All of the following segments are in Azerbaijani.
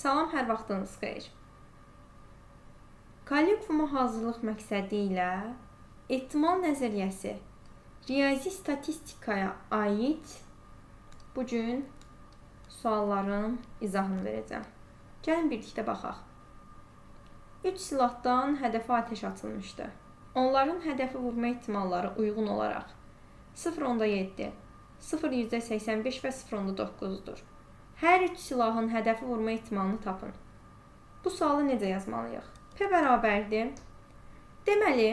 Salam, hər vaxtınız xeyir. Kolloquiuma hazırlıq məqsədi ilə ehtimal nəzəriyyəsi, riyazi statistikaya aid bu gün sualların izahını verəcəm. Gəlin birlikdə baxaq. 3 silahdan hədəfə atəş açılmışdı. Onların hədəfi vurma ehtimalları uyğun olaraq 0.7, 0.85 və 0.9-dur. Hər 3 silahın hədəfi vurma ehtimalını tapın. Bu sualı necə yazmalıyıq? P bərabərdir. Deməli,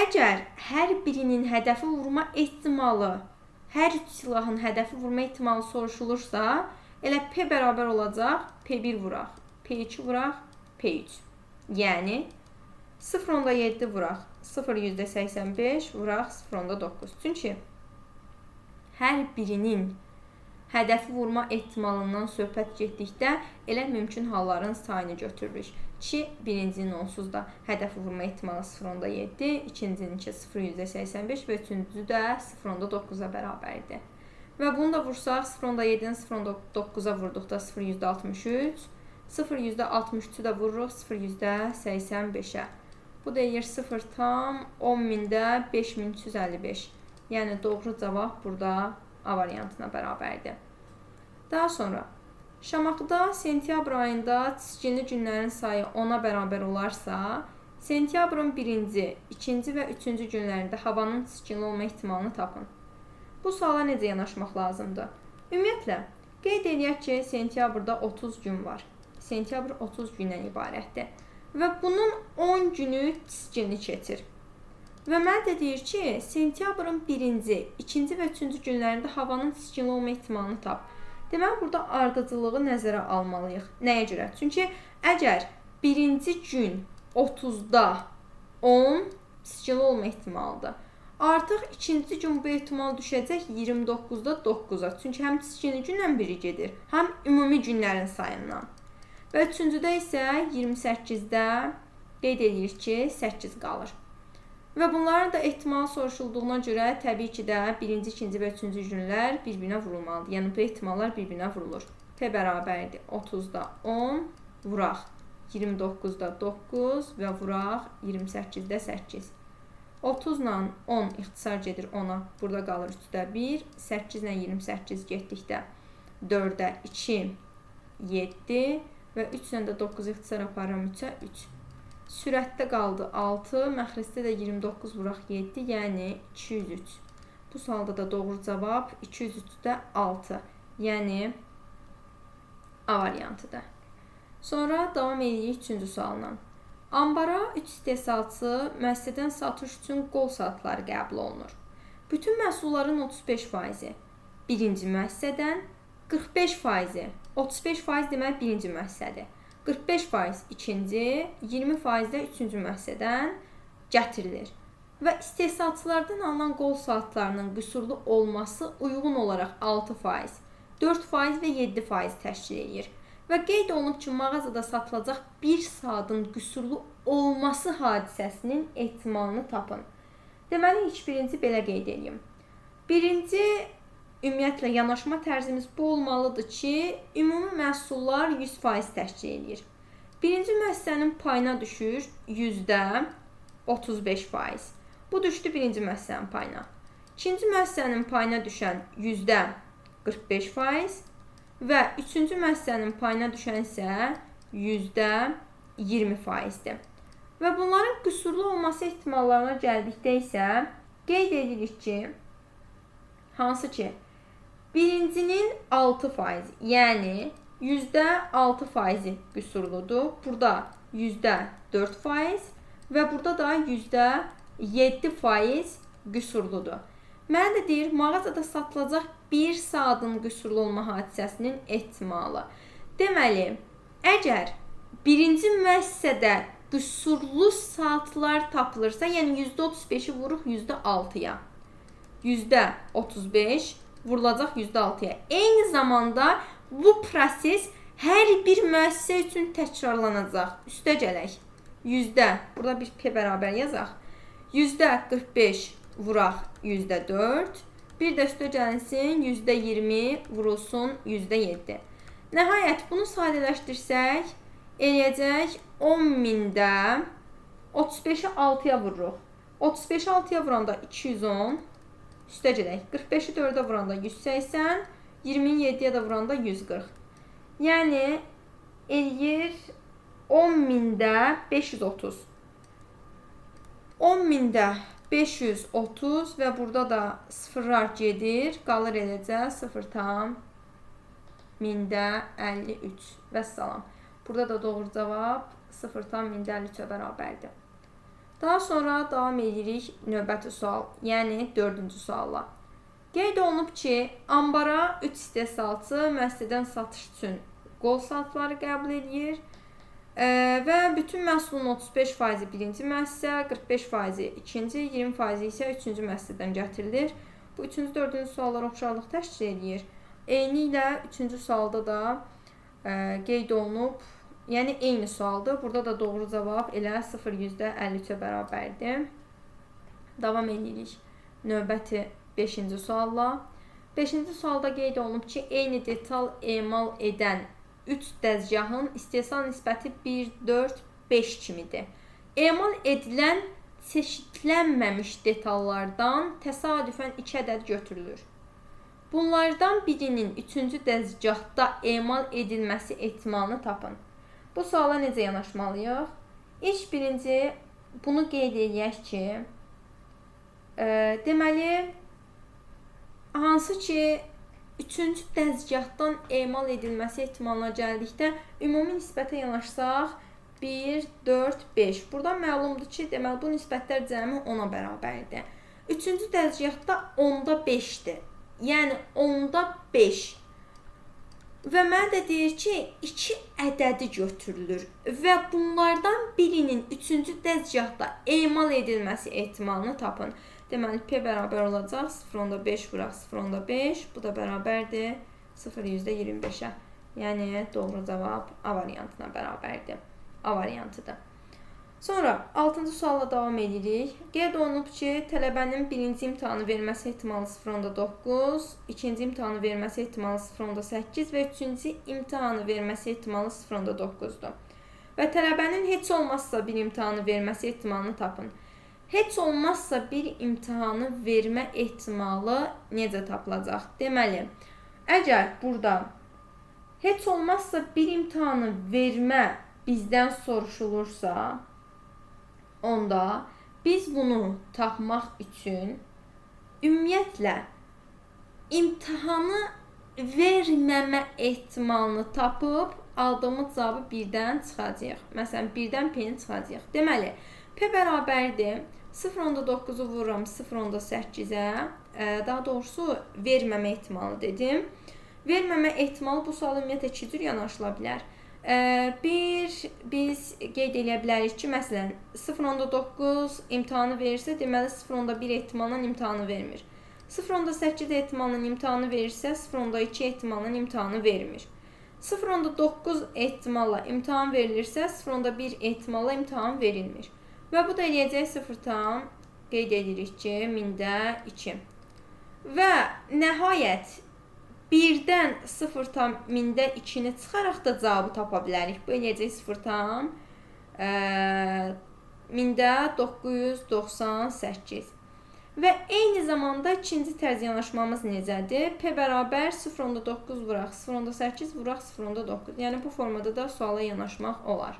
əgər hər birinin hədəfi vurma ehtimalı, hər 3 silahın hədəfi vurma ehtimalı soruşulursa, elə P bərabər olacaq, P1 vuraq, P2 vuraq, P3. Yəni, 0.7 vuraq, 0.85 vuraq, 0.9. Çünki hər birinin hədəfi vurma ehtimalından söhbət getdikdə elə mümkün halların sayını götürürük ki, birincinin onsuz da hədəfi vurma ehtimalı 0.7, ikincinin 0.85 və üçüncüsü də 0.9-a bərabərdir. Və bunu da vursaq 0.7-nin 0.9-a vurduqda 0.63, 0.63-ü də vururuq 0.85-ə. Bu deyir 0,10.000-də 5355. Yəni doğru cavab burada A variantına bərabərdir. Daha sonra, Şamaxıda sentyabr ayında çiskinli günlərin sayı 10-a bərabər olarsa, sentyabrın 1-ci, 2-ci və 3-cü günlərində havanın çiskinli olma ehtimalını tapın. Bu suala necə yanaşmaq lazımdır? Ümumiyyətlə, qeyd edək ki, sentyabrda 30 gün var. Sentyabr 30 gündən ibarətdir. Və bunun 10 günü çiskinli keçir. Və mənə də deyir ki, sentyabrın 1-ci, 2-ci və 3-cü günlərində havanın çiskinli olma ehtimalını tap. Deməli, burada ardıcılığı nəzərə almalıyıq. Nəyə görə? Çünki əgər 1-ci gün 30-da 10 çiskinli olma ehtimalıdır. Artıq 2-ci gün bu ehtimal düşəcək 29-da 9-a. Çünki həm çiskinli günlə biri gedir, həm ümumi günlərin sayından. Və 3-cüdə isə 28-də qeyd edirik ki, 8 qalır. Və bunların da ehtimal soruşulduğuna görə təbii ki də 1-ci, 2-ci və 3-cü günlər bir-birinə vurulmalıdır. Yəni bu ehtimallar bir-birinə vurulur. P bərabərdir 30-da 10, vuraq 29-da 9 və vuraq 28-də 8. 30 ilə 10 ixtisar gedir 10-a. Burada qalır 3-də 1, 8 ilə 28 getdikdə 4-də 2, 7 və 3 ilə də 9 ixtisar aparıram 3-ə 3. Sürətdə qaldı 6, məxrəcdə də 29 vuraq 7, yəni 203. Bu sualda da doğru cavab 203-də 6, yəni A variantıdır. Sonra davam edirik 3-cü sualla. Ambara 3 istehsalçı müəssisədən satış üçün qol saatları qəbul olunur. Bütün məhsulların 35%, birinci müəssisədən, 45%, 35% demək birinci müəssisədir. 45% ikinci, 20% də üçüncü müəssisədən gətirilir. Və istehsalçılardan alınan qol saatlarının qüsurlu olması uyğun olaraq 6%, 4% və 7% təşkil edir. Və qeyd olunub ki, mağazada satılacaq bir saatın qüsurlu olması hadisəsinin ehtimalını tapın. Deməli, ilk birinci belə qeyd edeyim. Birinci, ümumiyyətlə, yanaşma tərzimiz bu olmalıdır ki, ümumi məhsullar 100% təşkil edir. Birinci müəssisənin payına düşür %35%. Bu düşdü birinci müəssisənin payına. İkinci müəssisənin payına düşən %45% və üçüncü müəssisənin payına düşən isə %20%-dir. Və bunların qüsurlu olması ehtimallarına gəldikdə isə qeyd edirik ki, hansı ki, birincinin 6%, yəni %6% qüsurludur. Burada %4% və burada da %7% qüsurludur. Mənə də deyir, mağazada satılacaq bir saatın qüsurlu olma hadisəsinin ehtimalı. Deməli, əgər birinci müəssisədə qüsurlu saatlar tapılırsa, yəni %35-i vuruq %6-ya. %35 vurulacaq %6-ya. Eyni zamanda bu proses hər bir müəssisə üçün təkrarlanacaq. Üstə gələk. Burada bir P bərabər yazaq. %45 vuraq %4. Bir də üstə gəlsin %20 vurulsun %7. Nəhayət, bunu sadələşdirsək, eləyəcək 10.000-də 35-i 6-ya vururuq. 35-i 6-ya vuranda 210, üstə gedək. 45-i 4-ə vuranda 180, 27-yə də vuranda 140. Yəni, eləyir 10.000-də 530. 10.000-də 530 və burada da sıfırlar gedir. Qalır eləcə 0,1053. Vəssalam. Burada da doğru cavab 0,1053-ə bərabərdir. Daha sonra davam edirik növbəti sual, yəni 4-cü sualla. Qeyd olunub ki, ambara 3 istehsalçı müəssisədən satış üçün qol saatları qəbul edir və bütün məhsulun 35% birinci müəssisə, 45% ikinci, 20% isə üçüncü müəssisədən gətirilir. Bu 3-cü, 4-cü suallar oxşarlıq təşkil edir. Eyni ilə 3-cü sualda da qeyd olunub, yəni eyni sualdır. Burada da doğru cavab elə 0,53-ə bərabərdir. Davam edirik növbəti 5-ci sualla. 5-ci sualda qeyd olunub ki, eyni detal emal edən 3 dəzgahın istehsal nisbəti 1, 4, 5 kimidir. Emal edilən çeşidlənməmiş detallardan təsadüfən 2 ədəd götürülür. Bunlardan birinin 3-cü dəzgahda emal edilməsi ehtimalını tapın. Bu suala necə yanaşmalıyıq? İlk birinci bunu qeyd edək ki, deməli, hansı ki, 3-cü dəzgahdan emal edilməsi ehtimalına gəldikdə ümumi nisbətə yanaşsaq 1, 4, 5. Buradan məlumdur ki, deməli, bu nisbətlər cəmi 10-a bərabərdir. 3-cü dəzgahda 10-da 5-dir. Yəni 10-da 5. Və mənə də deyir ki, 2 ədədi götürülür və bunlardan birinin 3-cü dəzgahda emal edilməsi ehtimalını tapın. Deməli, P bərabər olacaq 0,5 vuraq 0,5. Bu da bərabərdir 0,25-ə. Yəni, doğru cavab A variantına bərabərdir. A variantıdır. Sonra 6-cı sualla davam edirik. Qeyd olunub ki, tələbənin birinci imtahanı verməsi ehtimalı 0,9, ikinci imtahanı verməsi ehtimalı 0,8 və üçüncü imtahanı verməsi ehtimalı 0,9-dur. Və tələbənin heç olmazsa bir imtahanı verməsi ehtimalını tapın. Heç olmazsa bir imtahanı vermə ehtimalı necə tapılacaq? Deməli, əgər burada heç olmazsa bir imtahanı vermə bizdən soruşulursa, onda biz bunu tapmaq üçün ümumiyyətlə imtahanı verməmə ehtimalını tapıb aldığımız cavabı 1-dən çıxacağıq. Məsələn, 1-dən P-ni çıxacağıq. Deməli, P bərabərdir 0,9-u vururam 0,8-ə, daha doğrusu verməmə ehtimalı dedim. Verməmə ehtimalı bu sual ümumiyyətlə 2 cür yanaşıla bilər. Biz qeyd edə bilərik ki, məsələn, 0,9 imtahanı verirsə, deməli 0,1 ehtimalından imtahanı vermir. 0,8 ehtimalından imtahanı verirsə, 0,2 ehtimalından imtahanı vermir. 0,9 ehtimalla imtahan verilirsə, 0,1 ehtimalla imtahan verilmir. Və bu da eləyəcək 0, qeyd edirik ki, 1000-də 2. Və nəhayət 1-dən 0,1000-də 2-ni çıxaraq da cavabı tapa bilərik. Bu eləyəcək 0,1000-də 998. Və eyni zamanda ikinci tərz yanaşmamız necədir? P bərabər 0,9 vuraq 0,8 vuraq 0,9. Yəni bu formada da suala yanaşmaq olar.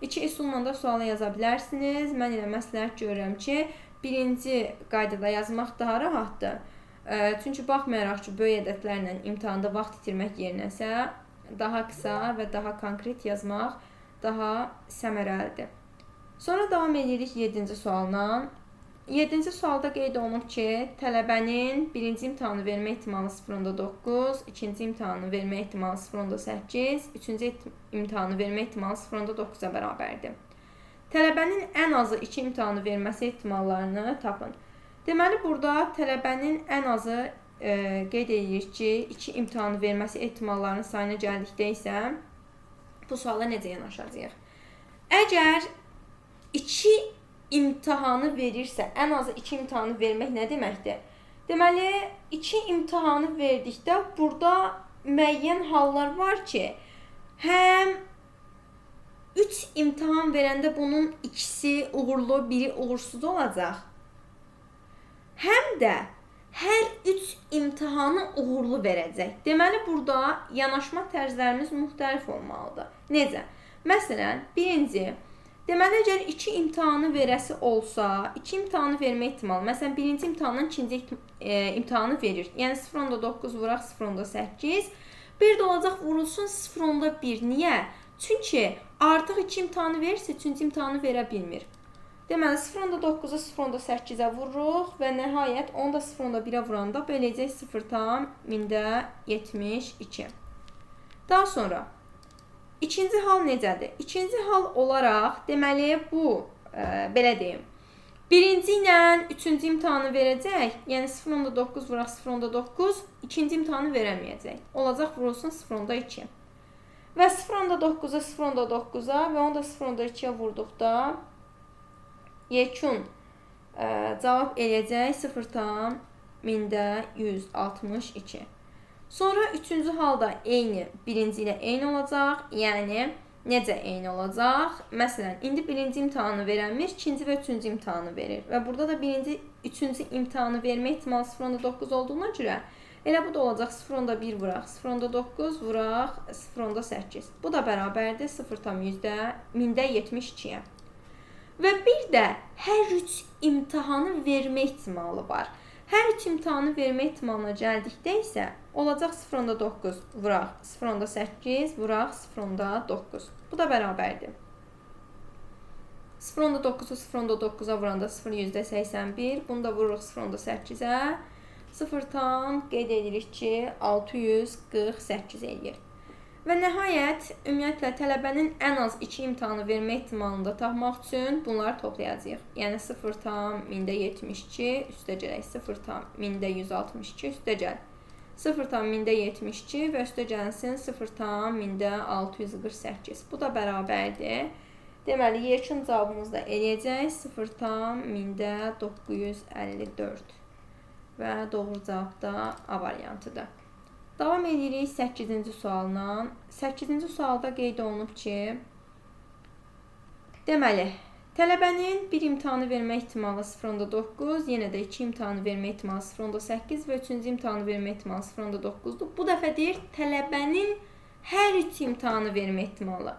2 üsulla da suala yaza bilərsiniz. Mən elə məsləhət görürəm ki, birinci qaydada yazmaq daha rahatdır. Çünki baxmayaraq ki, böyük ədədlərlə imtahanda vaxt itirmək yerinəsə, daha qısa və daha konkret yazmaq daha səmərəlidir. Sonra davam edirik 7-ci sualla. 7-ci sualda qeyd olunub ki, tələbənin birinci imtahanı vermə ehtimalı 0,9, ikinci imtahanı vermə ehtimalı 0,8, üçüncü imtahanı vermə ehtimalı 0,9-a bərabərdir. Tələbənin ən azı 2 imtahanı verməsi ehtimallarını tapın. Deməli, burada tələbənin ən azı qeyd edirik ki, 2 imtahanı verməsi ehtimallarının sayına gəldikdə isə bu suala necə yanaşacağıq? Əgər 2 imtahanı verirsə, ən azı 2 imtahanı vermək nə deməkdir? Deməli, 2 imtahanı verdikdə burada müəyyən hallar var ki, həm 3 imtahan verəndə bunun ikisi uğurlu, biri uğursuz olacaq. Həm də hər 3 imtahanı uğurlu verəcək. Deməli, burada yanaşma tərzlərimiz müxtəlif olmalıdır. Necə? Məsələn, birinci, deməli, əgər 2 imtahanı verəsi olsa, 2 imtahanı vermə ehtimalı, məsələn, birinci imtahandan ikinci imtahanı verir. Yəni 0.9 vuraq 0.8. Bir də olacaq vurulsun 0.1. Niyə? Çünki artıq 2 imtahanı verirsə, 3-cü imtahanı verə bilmir. Deməli, 0.9-a 0.8-ə vururuq və nəhayət onu da 0.1-ə vuranda beləcək 0.72. Daha sonra, ikinci hal necədir? İkinci hal olaraq, deməli, bu, belə deyim, birinci ilə 3-cü imtahanı verəcək, yəni 0.9 vuraq 0.9, ikinci imtahanı verəməyəcək. Olacaq vurulsun 0.2. Və 0.9-a 0.9-a və onu da 0.2-yə vurduqda yekun cavab eləyəcək 0.162. Sonra üçüncü halda eyni, birinci ilə eyni olacaq. Yəni, necə eyni olacaq? Məsələn, indi birinci imtahanı verənmiş, ikinci və üçüncü imtahanı verir. Və burada da birinci, üçüncü imtahanı vermə ehtimalı 0.9 olduğuna görə elə bu da olacaq 0.1 vuraq 0.9 vuraq 0.8. Bu da bərabərdir 0.172-yə. Və bir də hər 3 imtahanı vermə ehtimalı var. Hər 3 imtahanı vermə ehtimalına gəldikdə isə olacaq 0.9 vuraq 0.8 vuraq 0.9. Bu da bərabərdir. 0.9-u 0.9-a vuranda 0.81. Bunu da vururuq 0.8-ə. 0 tam qeyd edirik ki, 648 eləyir. Və nəhayət, ümumiyyətlə, tələbənin ən az 2 imtahanı vermə ehtimalını da tapmaq üçün bunları toplayacağıq. Yəni 0.72 üstə gələk 0.162 üstə gəl. 0.172 və üstə gəlsin 0.648. Bu da bərabərdir. Deməli, yekun cavabımız da eləyəcək 0.954. Və doğru cavab da A variantıdır. Davam edirik 8-ci sualla. 8-ci sualda qeyd olunub ki, deməli, tələbənin bir imtahanı vermə ehtimalı 0.9, yenə də 2 imtahanı vermə ehtimalı 0.8 və 3-cü imtahanı vermə ehtimalı 0.9-dur. Bu dəfə deyir, tələbənin hər 3 imtahanı vermə ehtimalı.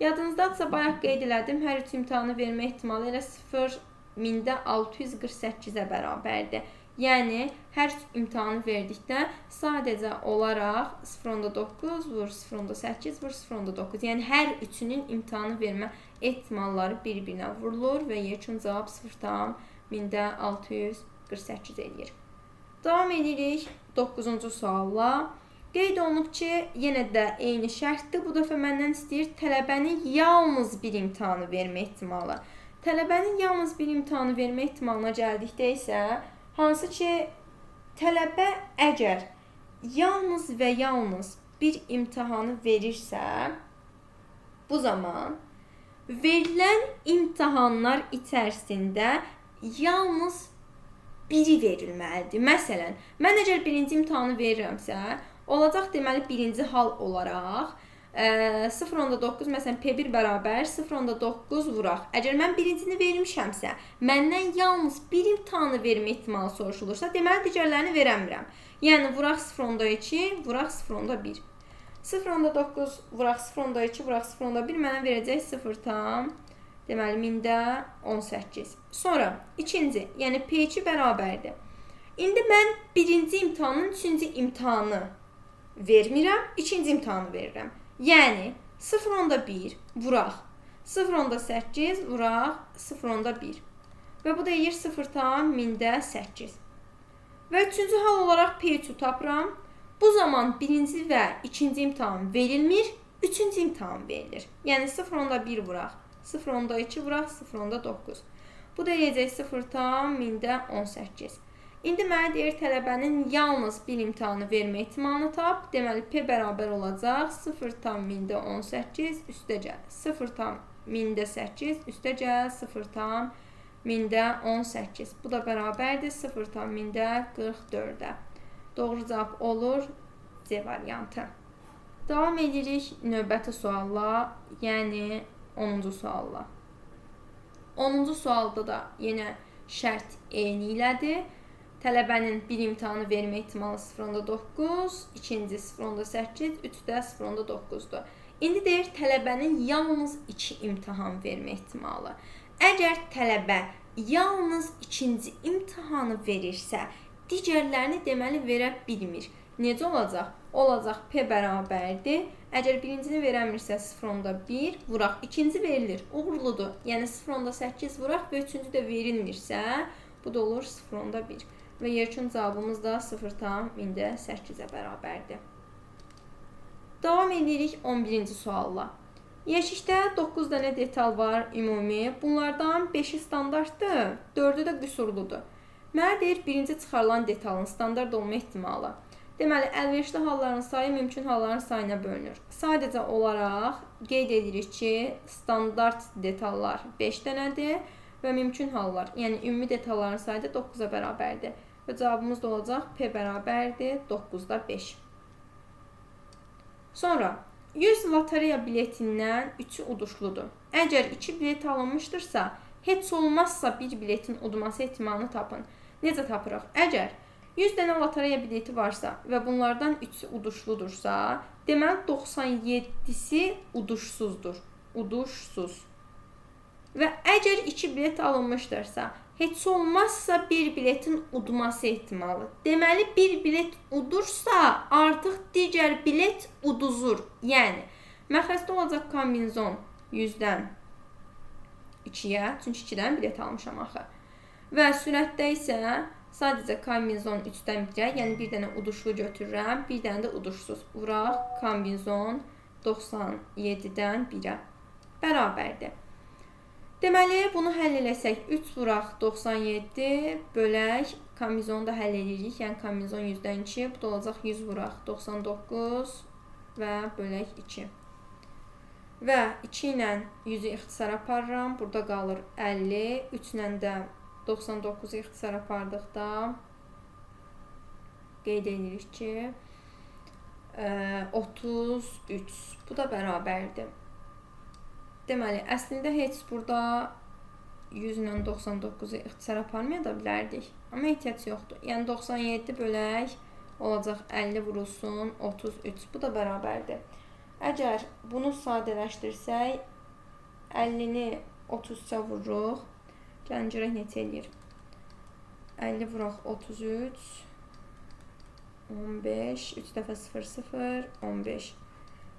Yadınızdadsa, bayaq qeyd elədim, hər 3 imtahanı vermə ehtimalı elə 0.648-ə bərabərdir. Yəni, hər imtahanı verdikdə sadəcə olaraq 0.9 vur 0.8 vur 0.9. Yəni, hər üçünün imtahanı vermə ehtimalları bir-birinə vurulur və yekun cavab 0.648 eləyir. Davam edirik 9-cu sualla. Qeyd olunub ki, yenə də eyni şərtdir. Bu dəfə məndən istəyir tələbənin yalnız bir imtahanı vermə ehtimalı. Tələbənin yalnız bir imtahanı vermə ehtimalına gəldikdə isə hansı ki, tələbə əgər yalnız və yalnız bir imtahanı verirsə, bu zaman verilən imtahanlar içərisində yalnız biri verilməlidir. Məsələn, mən əgər birinci imtahanı verirəmsə, olacaq deməli birinci hal olaraq 0.9 məsələn P1 bərabər 0.9 vuraq. Əgər mən birincini vermişəmsə, məndən yalnız bir imtahanı vermə ehtimalı soruşulursa, deməli digərlərini verəmirəm. Yəni vuraq 0.2, vuraq 0.1. 0.9 vuraq 0.2, vuraq 0.1 mənə verəcək 0.18. Sonra ikinci, yəni P2 bərabərdir. İndi mən birinci imtahanın üçüncü imtahanı vermirəm, ikinci imtahanı verirəm. Yəni 0.1 vuraq 0.8 vuraq 0.1 və bu da deyir 0.8. Və üçüncü hal olaraq P3-ü tapıram. Bu zaman birinci və ikinci imtahan verilmir, üçüncü imtahan verilir. Yəni 0.1 vuraq 0.2 vuraq 0.9. Bu da deyəcək 0.18. İndi mənə deyir tələbənin yalnız bir imtahanı vermə ehtimalını tap. Deməli, P bərabər olacaq 0.18 üstə gəl 0.8 üstə gəl 0.18. Bu da bərabərdir 0.44-ə. Doğru cavab olur C variantı. Davam edirik növbəti sualla, yəni 10-cu sualla. 10-cu sualda da yenə şərt eyni ilədir. Tələbənin bir imtahanı vermə ehtimalı 0.9, ikinci 0.8, üçü də 0.9-dur. İndi deyir tələbənin yalnız 2 imtahan vermə ehtimalı. Əgər tələbə yalnız ikinci imtahanı verirsə, digərlərini deməli verə bilmir. Necə olacaq? Olacaq P bərabərdir. Əgər birincini verəmirsə 0.1 vuraq. İkinci verilir. Uğurludur. Yəni 0.8 vuraq və üçüncü də verilmirsə, bu da olur 0.1. Və yekun cavabımız da 0.8-ə bərabərdir. Davam edirik 11-ci sualla. Yeşikdə 9 dənə detal var ümumi. Bunlardan 5-i standartdır, 4-ü də qüsurludur. Mənə deyir, birinci çıxarılan detalın standart olma ehtimalı. Deməli, əlverişli halların sayı mümkün halların sayına bölünür. Sadəcə olaraq qeyd edirik ki, standart detallar 5 dənədir və mümkün hallar, yəni ümumi detalların sayı da 9-a bərabərdir. Və cavabımız da olacaq P bərabərdir 9-da 5. Sonra 100 lotereya biletindən 3'ü uduşludur. Əgər 2 bilet alınmışdırsa, heç olmazsa bir biletin udması ehtimalını tapın. Necə tapırıq? Əgər 100 dənə lotereya bileti varsa və bunlardan 3'ü uduşludursa, deməli 97'si uduşsuzdur. Uduşsuz. Və əgər 2 bilet alınmışdırsa, heç olmazsa bir biletin udması ehtimalı. Deməli bir bilet udursa, artıq digər bilet uduzur. Yəni, məxəzdə olacaq kombinzon 100-dən 2-yə, çünki 2-dən bilet almışam axı. Və sürətdə isə sadəcə kombinzon 3-dən 1-ə, yəni bir dənə uduşlu götürürəm, bir dənə də uduşsuz. Vuraq, kombinzon 97-dən 1-ə bərabərdir. Deməli, bunu həll eləsək, 3 vuraq 97 bölək, kombinzonu da həll edirik, yəni kombinzon 100-dən 2, bu da olacaq 100 vuraq 99 və bölək 2. Və 2 ilə 100-ü ixtisar aparıram, burada qalır 50, 3 ilə də 99-u ixtisar apardıqda qeyd edirik ki, 33, bu da bərabərdir. Deməli, əslində heç burada 100 ilə 99-u ixtisar aparmaya da bilərdik. Amma ehtiyac yoxdur. Yəni 97 bölək olacaq 50 vurulsun 33. Bu da bərabərdir. Əgər bunu sadələşdirsək, 50-ni 33-ə vururuq. Gəlin görək necə eləyir. 50 vuraq 33, 15, 3 dəfə 0, 0, 15.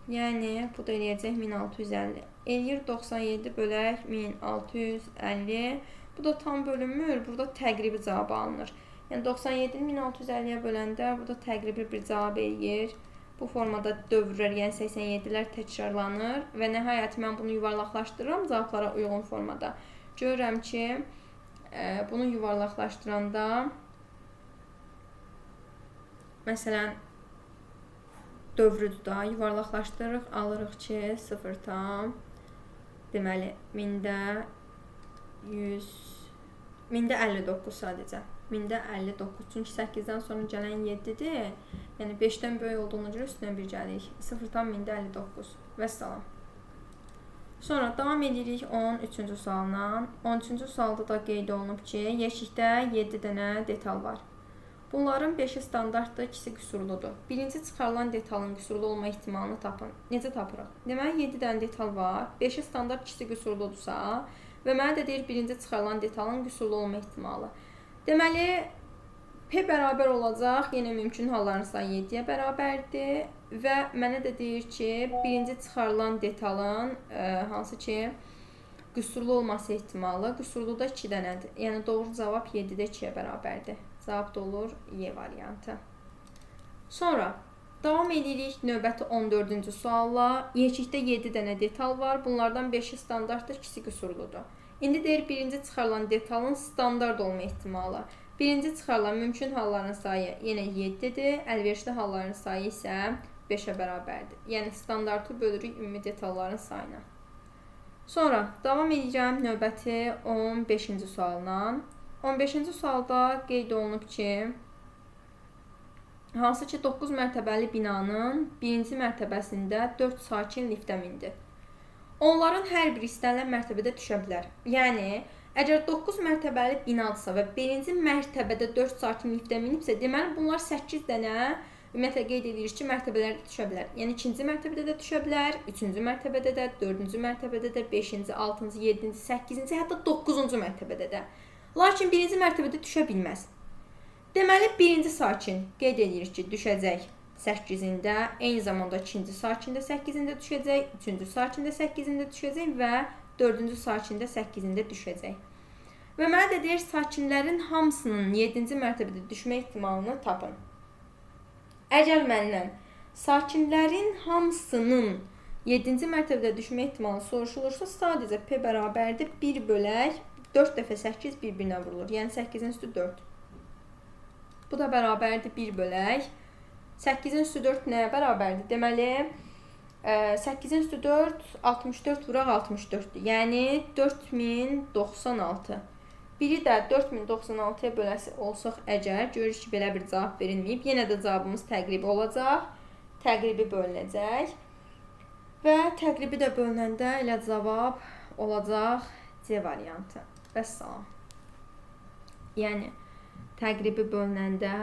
Yəni, bu da eləyəcək 1650. Eləyir 97 bölək 1650. Bu da tam bölünmür, burada təqribi cavab alınır. Yəni, 97-ni 1650-yə böləndə burada təqribi bir cavab eləyir. Bu formada dövrlər, yəni 87-lər təkrarlanır və nəhayət mən bunu yuvarlaqlaşdırıram cavablara uyğun formada. Görürəm ki, bunu yuvarlaqlaşdıranda, məsələn, dövrüdür da, yuvarlaqlaşdırırıq, alırıq ki, 0 tam, deməli, 1000-də 100, 1000-də 59 sadəcə, 1000-də 59, çünki 8-dən sonra gələn 7-dir, yəni 5-dən böyük olduğuna görə üstünə 1 gəlirik, 0 tam 1000-də 59, və salam. Sonra davam edirik 13-cü sualla. 13-cü sualda da qeyd olunub ki, yeşikdə 7 dənə detal var. Bunların 5-i standartdır, ikisi qüsurludur. Birinci çıxarılan detalın qüsurlu olma ehtimalını tapın. Necə tapırıq? Deməli, 7 dənə detal var, 5-i standart, ikisi qüsurludursa və mənə də deyir, birinci çıxarılan detalın qüsurlu olma ehtimalı. Deməli, P bərabər olacaq, yenə mümkün halların sayı 7-yə bərabərdir və mənə də deyir ki, birinci çıxarılan detalın hansı ki, qüsurlu olması ehtimalı, qüsurlu da 2 dənədir. Yəni, doğru cavab 7-də 2-yə bərabərdir. Cavab da olur Y variantı. Sonra davam edirik növbəti 14-cü sualla. Yeşikdə 7 dənə detal var. Bunlardan 5-i standartdır, ikisi qüsurludur. İndi deyir, birinci çıxarılan detalın standart olma ehtimalı. Birinci çıxarılan mümkün halların sayı yenə 7-dir. Əlverişli halların sayı isə 5-ə bərabərdir. Yəni, standartı bölürük ümumi detalların sayına. Sonra davam edəcəm növbəti 15-ci sualla. 15-ci sualda qeyd olunub ki, hansı ki 9 mərtəbəli binanın birinci mərtəbəsində 4 sakin liftə mindi. Onların hər biri istənilən mərtəbədə düşə bilər. Yəni, əgər 9 mərtəbəli binadırsa və birinci mərtəbədə 4 sakin liftə minibsə, deməli bunlar 8 dənə ümumiyyətlə qeyd edirik ki, mərtəbələrdə düşə bilər. Yəni, 2-ci mərtəbədə də düşə bilər, 3-cü mərtəbədə də, 4-cü mərtəbədə də, 5-ci, 6-cı, 7-ci, 8-ci, hətta 9-cu mərtəbədə də. Lakin birinci mərtəbədə düşə bilməz. Deməli, birinci sakin qeyd edirik ki, düşəcək 8-cində, eyni zamanda 2-ci sakində 8-cində düşəcək, 3-cü sakində 8-cində düşəcək və 4-cü sakində 8-cində düşəcək. Və mənə də deyir, sakinlərin hamısının 7-ci mərtəbədə düşmə ehtimalını tapın. Əgər məndən sakinlərin hamısının 7-ci mərtəbədə düşmə ehtimalı soruşulursa, sadəcə P bərabərdir 1 bölək 4 dəfə 8 bir-birinə vurulur. Yəni 8-in üstü 4. Bu da bərabərdir 1 bölək 8-in üstü 4 nəyə bərabərdir? Deməli, 8-in üstü 4, 64 vuraq 64-dür. Yəni, 4096. Biri də 4096-ya böləsi olsaq əgər, görürük ki, belə bir cavab verilməyib. Yenə də cavabımız təqribi olacaq. Təqribi bölünəcək. Və təqribi də bölünəndə elə cavab olacaq C variantı. Vəssalam. Yəni, təqribi bölünəndə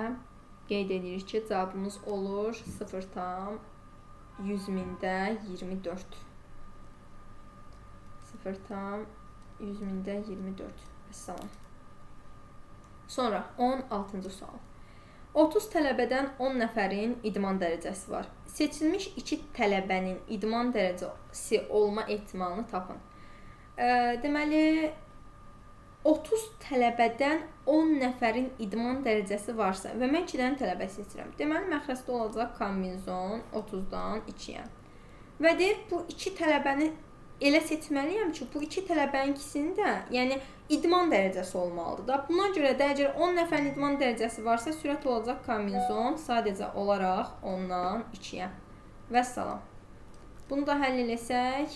qeyd edirik ki, cavabımız olur 0,100.024. 0,100.024. Vəssalam. Sonra 16-cı sual. 30 tələbədən 10 nəfərin idman dərəcəsi var. Seçilmiş 2 tələbənin idman dərəcəsi olma ehtimalını tapın. Deməli, 30 tələbədən 10 nəfərin idman dərəcəsi varsa və mən 2 dənə tələbə seçirəm. Deməli, məxrəsdə olacaq kombinizon 30-dan 2-yə. Və deyir, bu 2 tələbəni elə seçməliyəm ki, bu 2 tələbənin ikisində, yəni idman dərəcəsi olmalıdır da. Buna görə də əgər 10 nəfərin idman dərəcəsi varsa, sürət olacaq kombinizon sadəcə olaraq 10-dan 2-yə. Vəssalam. Bunu da həll eləsək,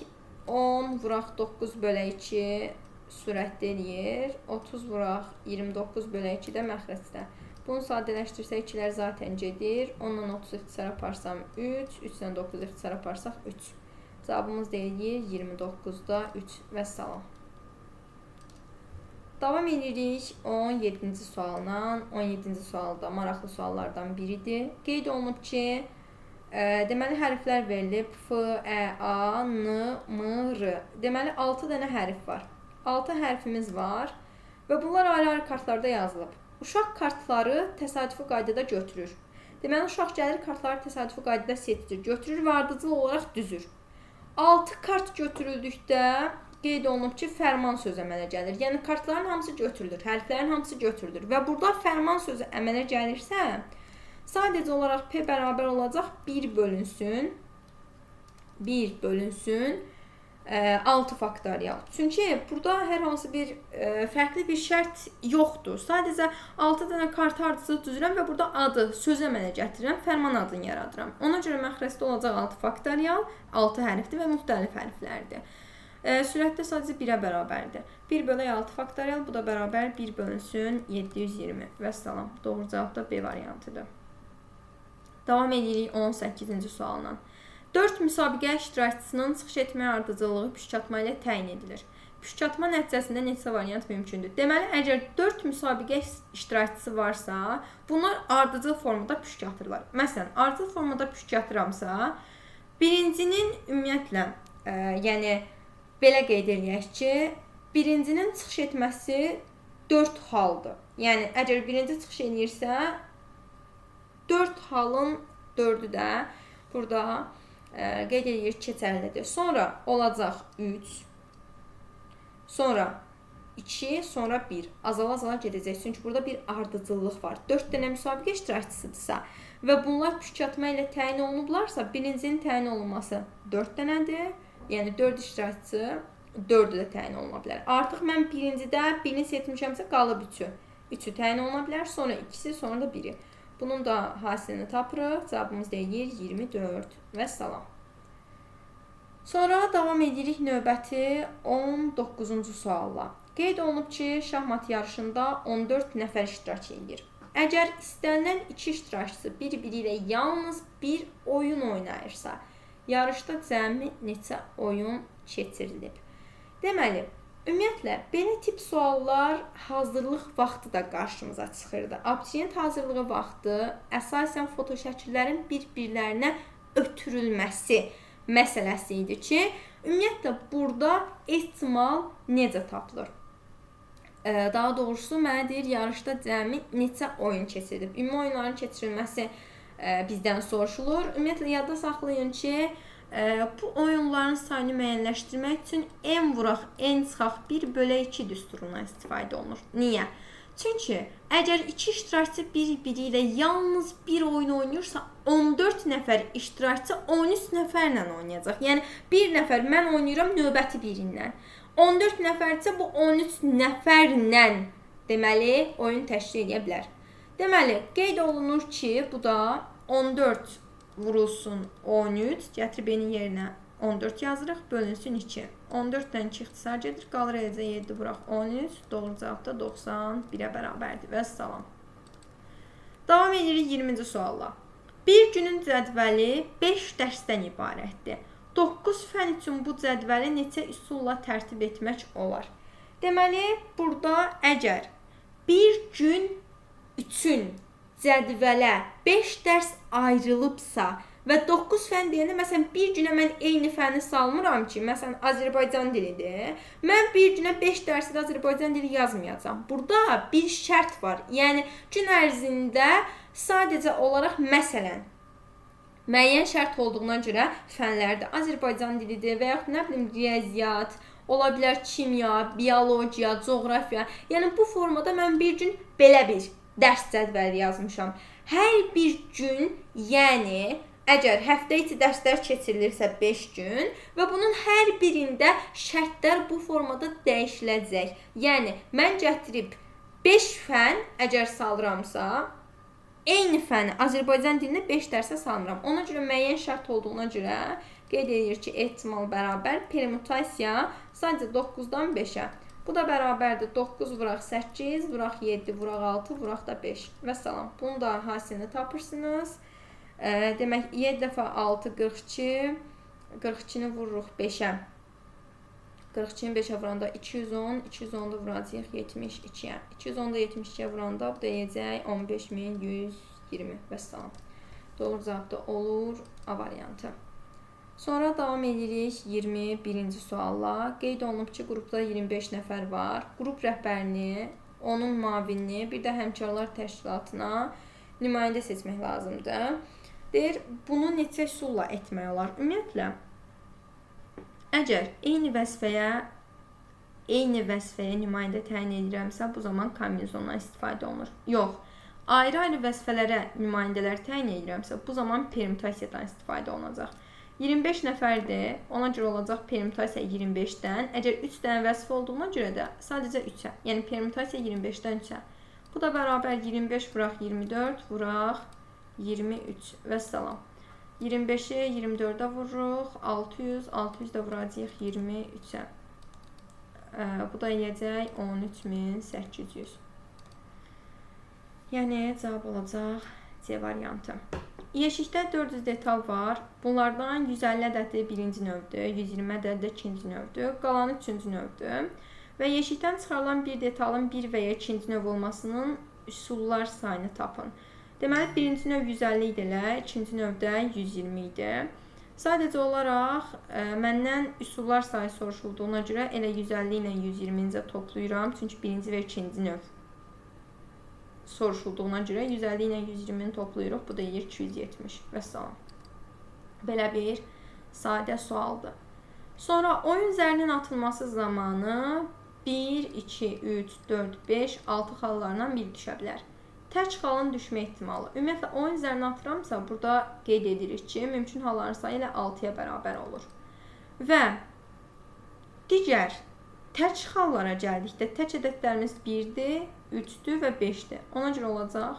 10 vuraq 9 bölək 2 sürətdə eləyir. 30 vuraq 29 bölək 2 də məxrəcdə. Bunu sadələşdirsək 2-lər zaten gedir. 10-dan 30 ixtisar aparsam 3, 3-dən 9 ixtisar aparsaq 3. Cavabımız deyir 29-da 3. Vəssalam. Davam edirik 17-ci sualla. 17-ci sual da maraqlı suallardan biridir. Qeyd olunub ki, deməli hərflər verilib F, Ə, A, N, M, R. Deməli 6 dənə hərf var. 6 hərfimiz var və bunlar ayrı-ayrı kartlarda yazılıb. Uşaq kartları təsadüfi qaydada götürür. Deməli uşaq gəlir kartları təsadüfi qaydada seçir, götürür və ardıcıl olaraq düzür. 6 kart götürüldükdə qeyd olunub ki, fərman sözü əmələ gəlir. Yəni kartların hamısı götürülür, hərflərin hamısı götürülür və burada fərman sözü əmələ gəlirsə, sadəcə olaraq P bərabər olacaq 1 bölünsün 6 faktorial. Çünki burada hər hansı bir fərqli bir şərt yoxdur. Sadəcə 6 dənə kart ardıcıl düzürəm və burada adı, sözü əmələ gətirirəm, fərman adını yaradıram. Ona görə məxrəsdə olacaq 6 faktorial, 6 hərfdir və müxtəlif hərflərdir. Sürətdə sadəcə 1-ə bərabərdir. 1 bölək 6 faktorial, bu da bərabər 1 bölünsün 720. Vəssalam. Doğru cavab da B variantıdır. Davam edirik 18-ci sualla. 4 müsabiqə iştirakçısının çıxış etməyə ardıcıllığı püşkatma ilə təyin edilir. Püşkatma nəticəsində neçə variant mümkündür? Deməli, əgər 4 müsabiqə iştirakçısı varsa, bunlar ardıcıl formada püşkatırlar. Məsələn, ardıcıl formada püşkatıramsa, birincinin ümumiyyətlə, yəni belə qeyd eləyək ki, birincinin çıxış etməsi 4 haldır. Yəni, əgər birinci çıxış edirsə, 4 halın 4-ü də burada qeyd edirik keçərlidir. Sonra olacaq 3, sonra 2, sonra 1. Azala-azala gedəcək. Çünki burada bir ardıcıllıq var. 4 dənə müsabiqə iştirakçısıdırsa və bunlar püşkatma ilə təyin olunublarsa, birincinin təyin olunması 4 dənədir. Yəni 4 iştirakçı 4-ü də təyin oluna bilər. Artıq mən birincidə birini seçmişəmsə qalıb 3-ü. 3-ü təyin oluna bilər, sonra 2-si, sonra da 1-i. Bunun da hasilini tapırıq. Cavabımız deyir 24. Vəssalam. Sonra davam edirik növbəti 19-cu sualla. Qeyd olunub ki, şahmat yarışında 14 nəfər iştirak edir. Əgər istənilən iki iştirakçı bir-biri ilə yalnız bir oyun oynayırsa, yarışda cəmi neçə oyun keçirilib? Deməli, ümumiyyətlə, belə tip suallar hazırlıq vaxtı da qarşımıza çıxırdı. Abituriyent hazırlığı vaxtı əsasən fotoşəkillərin bir-birlərinə ötürülməsi məsələsi idi ki, ümumiyyətlə, burada ehtimal necə tapılır? Daha doğrusu, mənə deyir, yarışda cəmi neçə oyun keçirilib? Ümumi oyunların keçirilməsi bizdən soruşulur. Ümumiyyətlə, yadda saxlayın ki, bu oyunların sayını müəyyənləşdirmək üçün n vuraq, n çıxaq 1 bölü 2 düsturundan istifadə olunur. Niyə? Çünki əgər iki iştirakçı bir-biri ilə yalnız bir oyun oynayırsa, 14 nəfər iştirakçı 13 nəfərlə oynayacaq. Yəni, bir nəfər mən oynayıram növbəti birindən. 14 nəfərdirsə, bu 13 nəfərlə deməli, oyun təşkil edə bilər. Deməli, qeyd olunur ki, bu da 14 vurulsun 13, gətirib n-in yerinə 14 yazırıq, bölünsün 2. 14-dən 2 ixtisar gedir, qalır eləcə 7 vuraq 13, doğru cavab da 91-ə bərabərdir və salam. Davam edirik 20-ci sualla. Bir günün cədvəli 5 dərsdən ibarətdir. 9 fən üçün bu cədvəli neçə üsulla tərtib etmək olar? Deməli, burada əgər bir gün üçün cədvələ 5 dərs ayrılıbsa və 9 fən deyəndə, məsələn, bir günə mən eyni fəni salmıram ki, məsələn, Azərbaycan dilidir. Mən bir günə 5 dərsi də Azərbaycan dili yazmayacağam. Burada bir şərt var. Yəni, gün ərzində sadəcə olaraq, məsələn, müəyyən şərt olduğuna görə fənlərdə Azərbaycan dilidir və yaxud nə bilim riyaziyyat, ola bilər kimya, biologiya, coğrafiya. Yəni bu formada mən bir gün belə bir dərs cədvəli yazmışam. Hər bir gün, yəni əgər həftə içi dərslər keçirilirsə 5 gün və bunun hər birində şərtlər bu formada dəyişiləcək. Yəni mən gətirib 5 fən əgər salıramsa, eyni fəni Azərbaycan dilinə 5 dərsə salmıram. Ona görə müəyyən şərt olduğuna görə qeyd edir ki, ehtimal bərabər permutasiya sadəcə 9-dan 5-ə. Bu da bərabərdir 9 vuraq 8, vuraq 7, vuraq 6, vuraq da 5 və salam. Bunu da hasilini tapırsınız. Demək 7 dəfə 6 42, 42-ni vururuq 5-ə. 42-ni 5-ə vuranda 210, 210-da vuracaq 72-yə. 210-da 72-yə vuranda bu da eləyəcək 15120 və salam. Doğru cavab da olur A variantı. Sonra davam edirik 21-ci sualla. Qeyd olunub ki, qrupda 25 nəfər var. Qrup rəhbərini, onun mavinini, bir də həmkarlar təşkilatına nümayəndə seçmək lazımdır. Deyir, bunu neçə üsulla etmək olar? Ümumiyyətlə, əgər eyni vəzifəyə nümayəndə təyin edirəmsə, bu zaman kombinizondan istifadə olunur. Yox, ayrı-ayrı vəzifələrə nümayəndələr təyin edirəmsə, bu zaman permutasiyadan istifadə olunacaq. 25 nəfərdir, ona görə olacaq permutasiya 25-dən. Əgər 3 dənə vəzifə olduğuna görə də sadəcə 3-ə, yəni permutasiya 25-dən 3-ə. Bu da bərabər 25 vuraq 24, vuraq 23 və salam. 25-i 24-də vururuq, 600, 600 də vuracaq 23-ə. Bu da eləyəcək 13800. Yəni, cavab olacaq C variantı. Yeşikdə 400 detal var. Bunlardan 150 ədədi birinci növdür, 120 ədədi də ikinci növdür, qalanı üçüncü növdür. Və yeşikdən çıxarılan bir detalın bir və ya ikinci növ olmasının üsullar sayını tapın. Deməli, birinci növ 150 idilə, ikinci növdə 120 idi. Sadəcə olaraq məndən üsullar sayı soruşulduğuna görə elə 150 ilə 120-ci toplayıram. Çünki birinci və ikinci növ soruşulduğuna görə 150 ilə 120-ni toplayırıq. Bu da eləyir 270 və salam. Belə bir sadə sualdır. Sonra oyun zərinin atılması zamanı 1, 2, 3, 4, 5, 6 xallarından biri düşə bilər. Tək xalın düşmə ehtimalı. Ümumiyyətlə, oyun zərini atıramsa, burada qeyd edirik ki, mümkün halların sayı ilə 6-ya bərabər olur. Və digər tək xallara gəldikdə tək ədədlərimiz 1-dir, 3-dür və 5-dir. Ona görə olacaq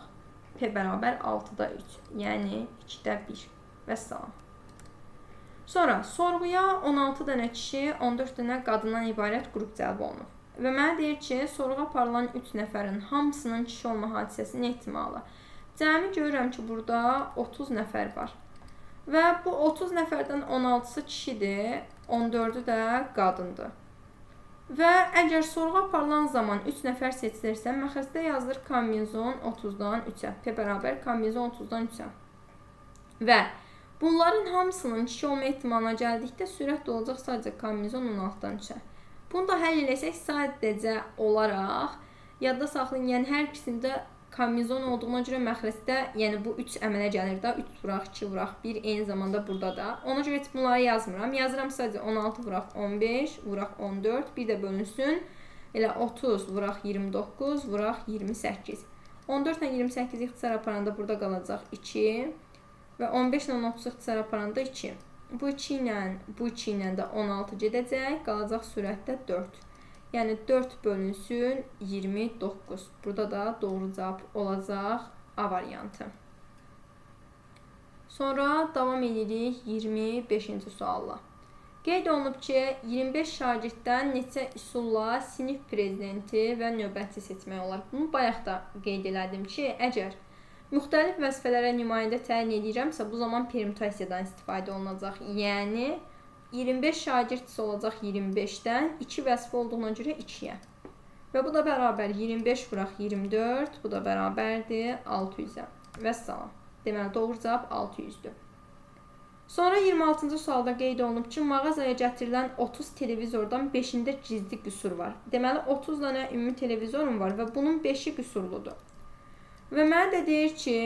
P bərabər 6-da 3, yəni 2-də 1 və salam. Sonra sorğuya 16 dənə kişi, 14 dənə qadından ibarət qrup cəlb olunur. Və mənə deyir ki, sorğu aparılan 3 nəfərin hamısının kişi olma hadisəsinin ehtimalı. Cəmi görürəm ki, burada 30 nəfər var. Və bu 30 nəfərdən 16-sı kişidir, 14-ü də qadındır. Və əgər sorğu aparılan zaman 3 nəfər seçilirsə, məxəstə yazılır kombinezon 30-dan 3-ə. P bərabər kombinezon 30-dan 3-ə. Və bunların hamısının kişi olma ehtimalına gəldikdə sürət olacaq sadəcə kombinezon 16-dan 3-ə. Bunu da həll eləsək sadəcə olaraq yadda saxlayın, yəni hər ikisində kombinezon olduğuna görə məxrəcdə, yəni bu 3 əmələ gəlir də, 3 vuraq, 2 vuraq, 1 eyni zamanda burada da. Ona görə heç bunları yazmıram. Yazıram sadəcə 16 vuraq 15, vuraq 14, bir də bölünsün. Elə 30 vuraq 29, vuraq 28. 14 ilə 28 ixtisar aparanda burada qalacaq 2 və 15 ilə 30 ixtisar aparanda 2. Bu 2 ilə də 16 gedəcək, qalacaq sürətdə 4. Yəni 4 bölünsün 29. Burada da doğru cavab olacaq A variantı. Sonra davam edirik 25-ci sualla. Qeyd olunub ki, 25 şagirddən neçə üsulla sinif prezidenti və növbətçi seçmək olar. Bunu bayaq da qeyd elədim ki, əgər müxtəlif vəzifələrə nümayəndə təyin edirəmsə, bu zaman permütasiyadan istifadə olunacaq. Yəni 25 şagirdsə olacaq 25-dən, 2 vəzifə olduğuna görə 2-yə. Və bu da bərabər 25 vuraq 24, bu da bərabərdir 600-ə. Vəssalam. Deməli, doğru cavab 600-dür. Sonra 26-cı sualda qeyd olunub ki, mağazaya gətirilən 30 televizordan 5-də gizli qüsur var. Deməli, 30 dənə ümumi televizorum var və bunun 5-i qüsurludur. Və mənə də deyir ki,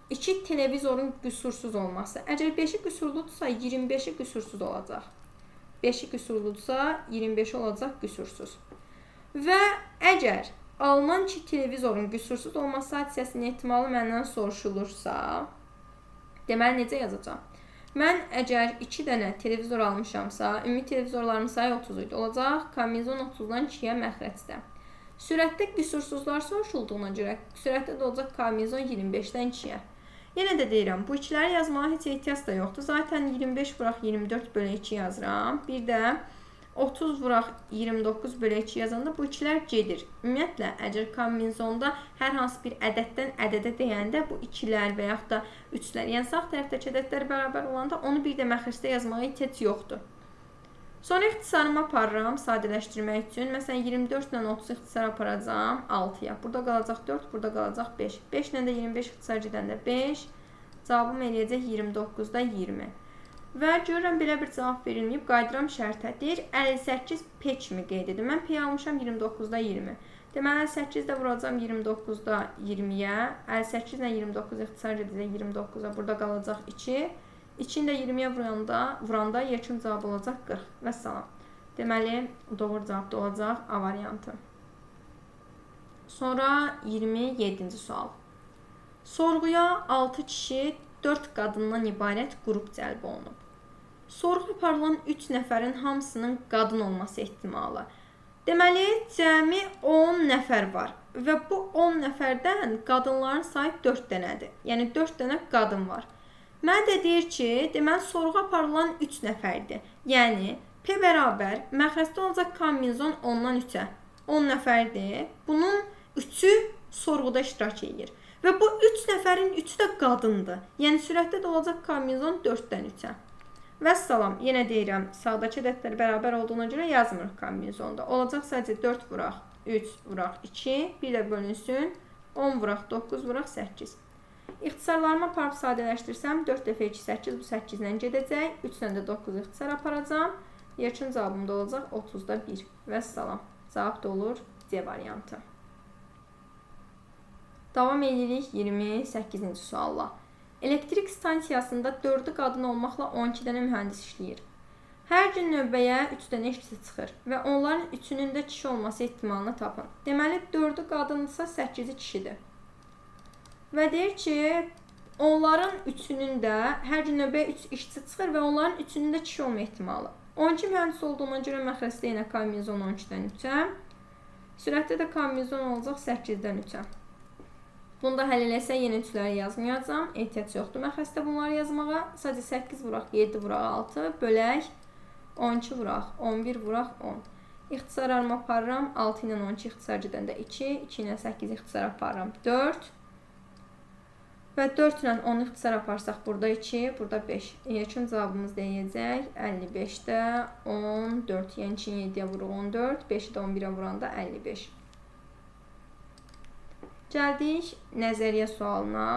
2 televizorun qüsursuz olması. Əgər 5-i qüsurludursa, 25-i qüsursuz olacaq. 5-i qüsurludursa, 25 olacaq qüsursuz. Və əgər alınan 2 televizorun qüsursuz olması hadisəsinin ehtimalı məndən soruşulursa, deməli, necə yazacağam? Mən əgər 2 dənə televizor almışamsa, ümumi televizorların sayı 30 idi. Olacaq kombinezon 30-dan 2-yə məxrəcdə. Sürətdə qüsursuzlar soruşulduğuna görə, sürətdə də olacaq kombinezon 25-dən 2-yə. Yenə də deyirəm, bu ikiləri yazmağa heç ehtiyac da yoxdur. Zaten 25 vuraq 24 bölü 2 yazıram. Bir də 30 vuraq 29 bölü 2 yazanda bu ikilər gedir. Ümumiyyətlə, əgər kombinezonda hər hansı bir ədəddən ədədə deyəndə bu ikilər və yaxud da üçlər, yəni sağ tərəfdəki ədədlər bərabər olanda onu bir də məxrəcdə yazmağa ehtiyac yoxdur. Sonra ixtisarımı aparıram sadələşdirmək üçün. Məsələn, 24 ilə 30 ixtisar aparacağam 6-ya. Burada qalacaq 4, burada qalacaq 5. 5 ilə də 25 ixtisar gedəndə 5. Cavabım eləyəcək 29-da 20. Və görürəm, belə bir cavab verilməyib. Qaydıram şərtə. Deyir, 58 P kimi qeyd edim. Mən P almışam 29-da 20. Deməli, 58 də vuracağım 29-da 20-yə. 58 ilə 29 ixtisar gedəcək 29-a. Burada qalacaq 2. 2-ni də 20-yə vuranda yekun cavab olacaq 40. Vəssalam. Deməli, doğru cavab da olacaq A variantı. Sonra 27-ci sual. Sorğuya 6 kişi, 4 qadından ibarət qrup cəlb olunub. Sorğu aparılan 3 nəfərin hamısının qadın olması ehtimalı. Deməli, cəmi 10 nəfər var və bu 10 nəfərdən qadınların sayı 4 dənədir. Yəni 4 dənə qadın var. Mən də deyir ki, deməli, sorğu aparılan 3 nəfərdir. Yəni, P bərabər, məxrəcdə olacaq kombinezon 10-dan 3-ə. 10 nəfərdir. Bunun 3-ü sorğuda iştirak edir. Və bu 3 nəfərin 3-ü də qadındır. Yəni, sürətdə də olacaq kombinezon 4-dən 3-ə. Vəssalam, yenə deyirəm, sağdakı ədədlər bərabər olduğuna görə yazmırıq kombinezonda. Olacaq sadəcə 4 vuraq, 3 vuraq, 2, bir də bölünsün, 10 vuraq, 9 vuraq, 8. İxtisarlarımı aparıb sadələşdirsəm, 4 dəfə 2, 8, bu 8 ilə gedəcək. 3 ilə də 9 ixtisar aparacam. Yekun cavabım da olacaq 30-da 1. Vəssalam. Cavab da olur C variantı. Davam edirik 28-ci sualla. Elektrik stansiyasında 4'ü qadın olmaqla 12 dənə mühəndis işləyir. Hər gün növbəyə 3 dənə işçi çıxır və onların 3-ünün də kişi olması ehtimalını tapın. Deməli, 4'ü qadındırsa 8'i kişidir. Və deyir ki, onların 3'ünün də hər gün növbəyə 3 işçi çıxır və onların 3'ünün də kişi olma ehtimalı. 12 mühəndis olduğuna görə məxrəcdə yenə kombinezon 12-dən 3-ə. Sürətdə də kombinezon olacaq 8-dən 3-ə. Bunu da həll eləsə yenə 3'ləri yazmayacağam. Ehtiyac yoxdur məxrəcdə bunları yazmağa. Sadəcə 8 vuraq, 7 vuraq, 6 bölək 12 vuraq, 11 vuraq, 10. İxtisarlarımı aparıram. 6 ilə 12 ixtisar gedəndə 2. 2 ilə 8 ixtisar aparıram. 4. Və 4 ilə 10 ixtisar aparsaq burada 2, burada 5. Yəni cavabımız deyəcək 55-də 14. Yəni 2-ni 7-yə vuruq 14. 5-i də 11-ə vuranda 55. Gəldik nəzəriyyə sualına.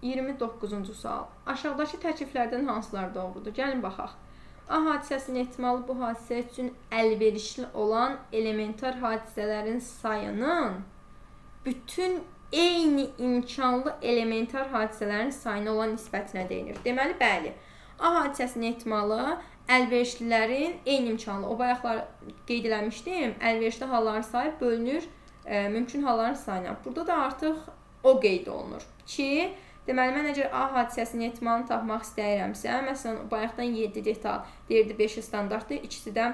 29-cu sual. Aşağıdakı təkliflərdən hansılar doğrudur? Gəlin baxaq. A hadisəsinin ehtimalı bu hadisə üçün əlverişli olan elementar hadisələrin sayının bütün eyni imkanlı elementar hadisələrin sayına olan nisbətinə deyilir. Deməli, bəli. A hadisəsinin ehtimalı əlverişlilərin eyni imkanlı. O bayaqlar qeyd eləmişdim. Əlverişli halların sayı bölünür mümkün halların sayına. Burada da artıq o qeyd olunur ki, deməli, mən əgər A hadisəsinin ehtimalını tapmaq istəyirəmsə, məsələn, bayaqdan 7 detal deyirdi, 5 standartdır, ikisi də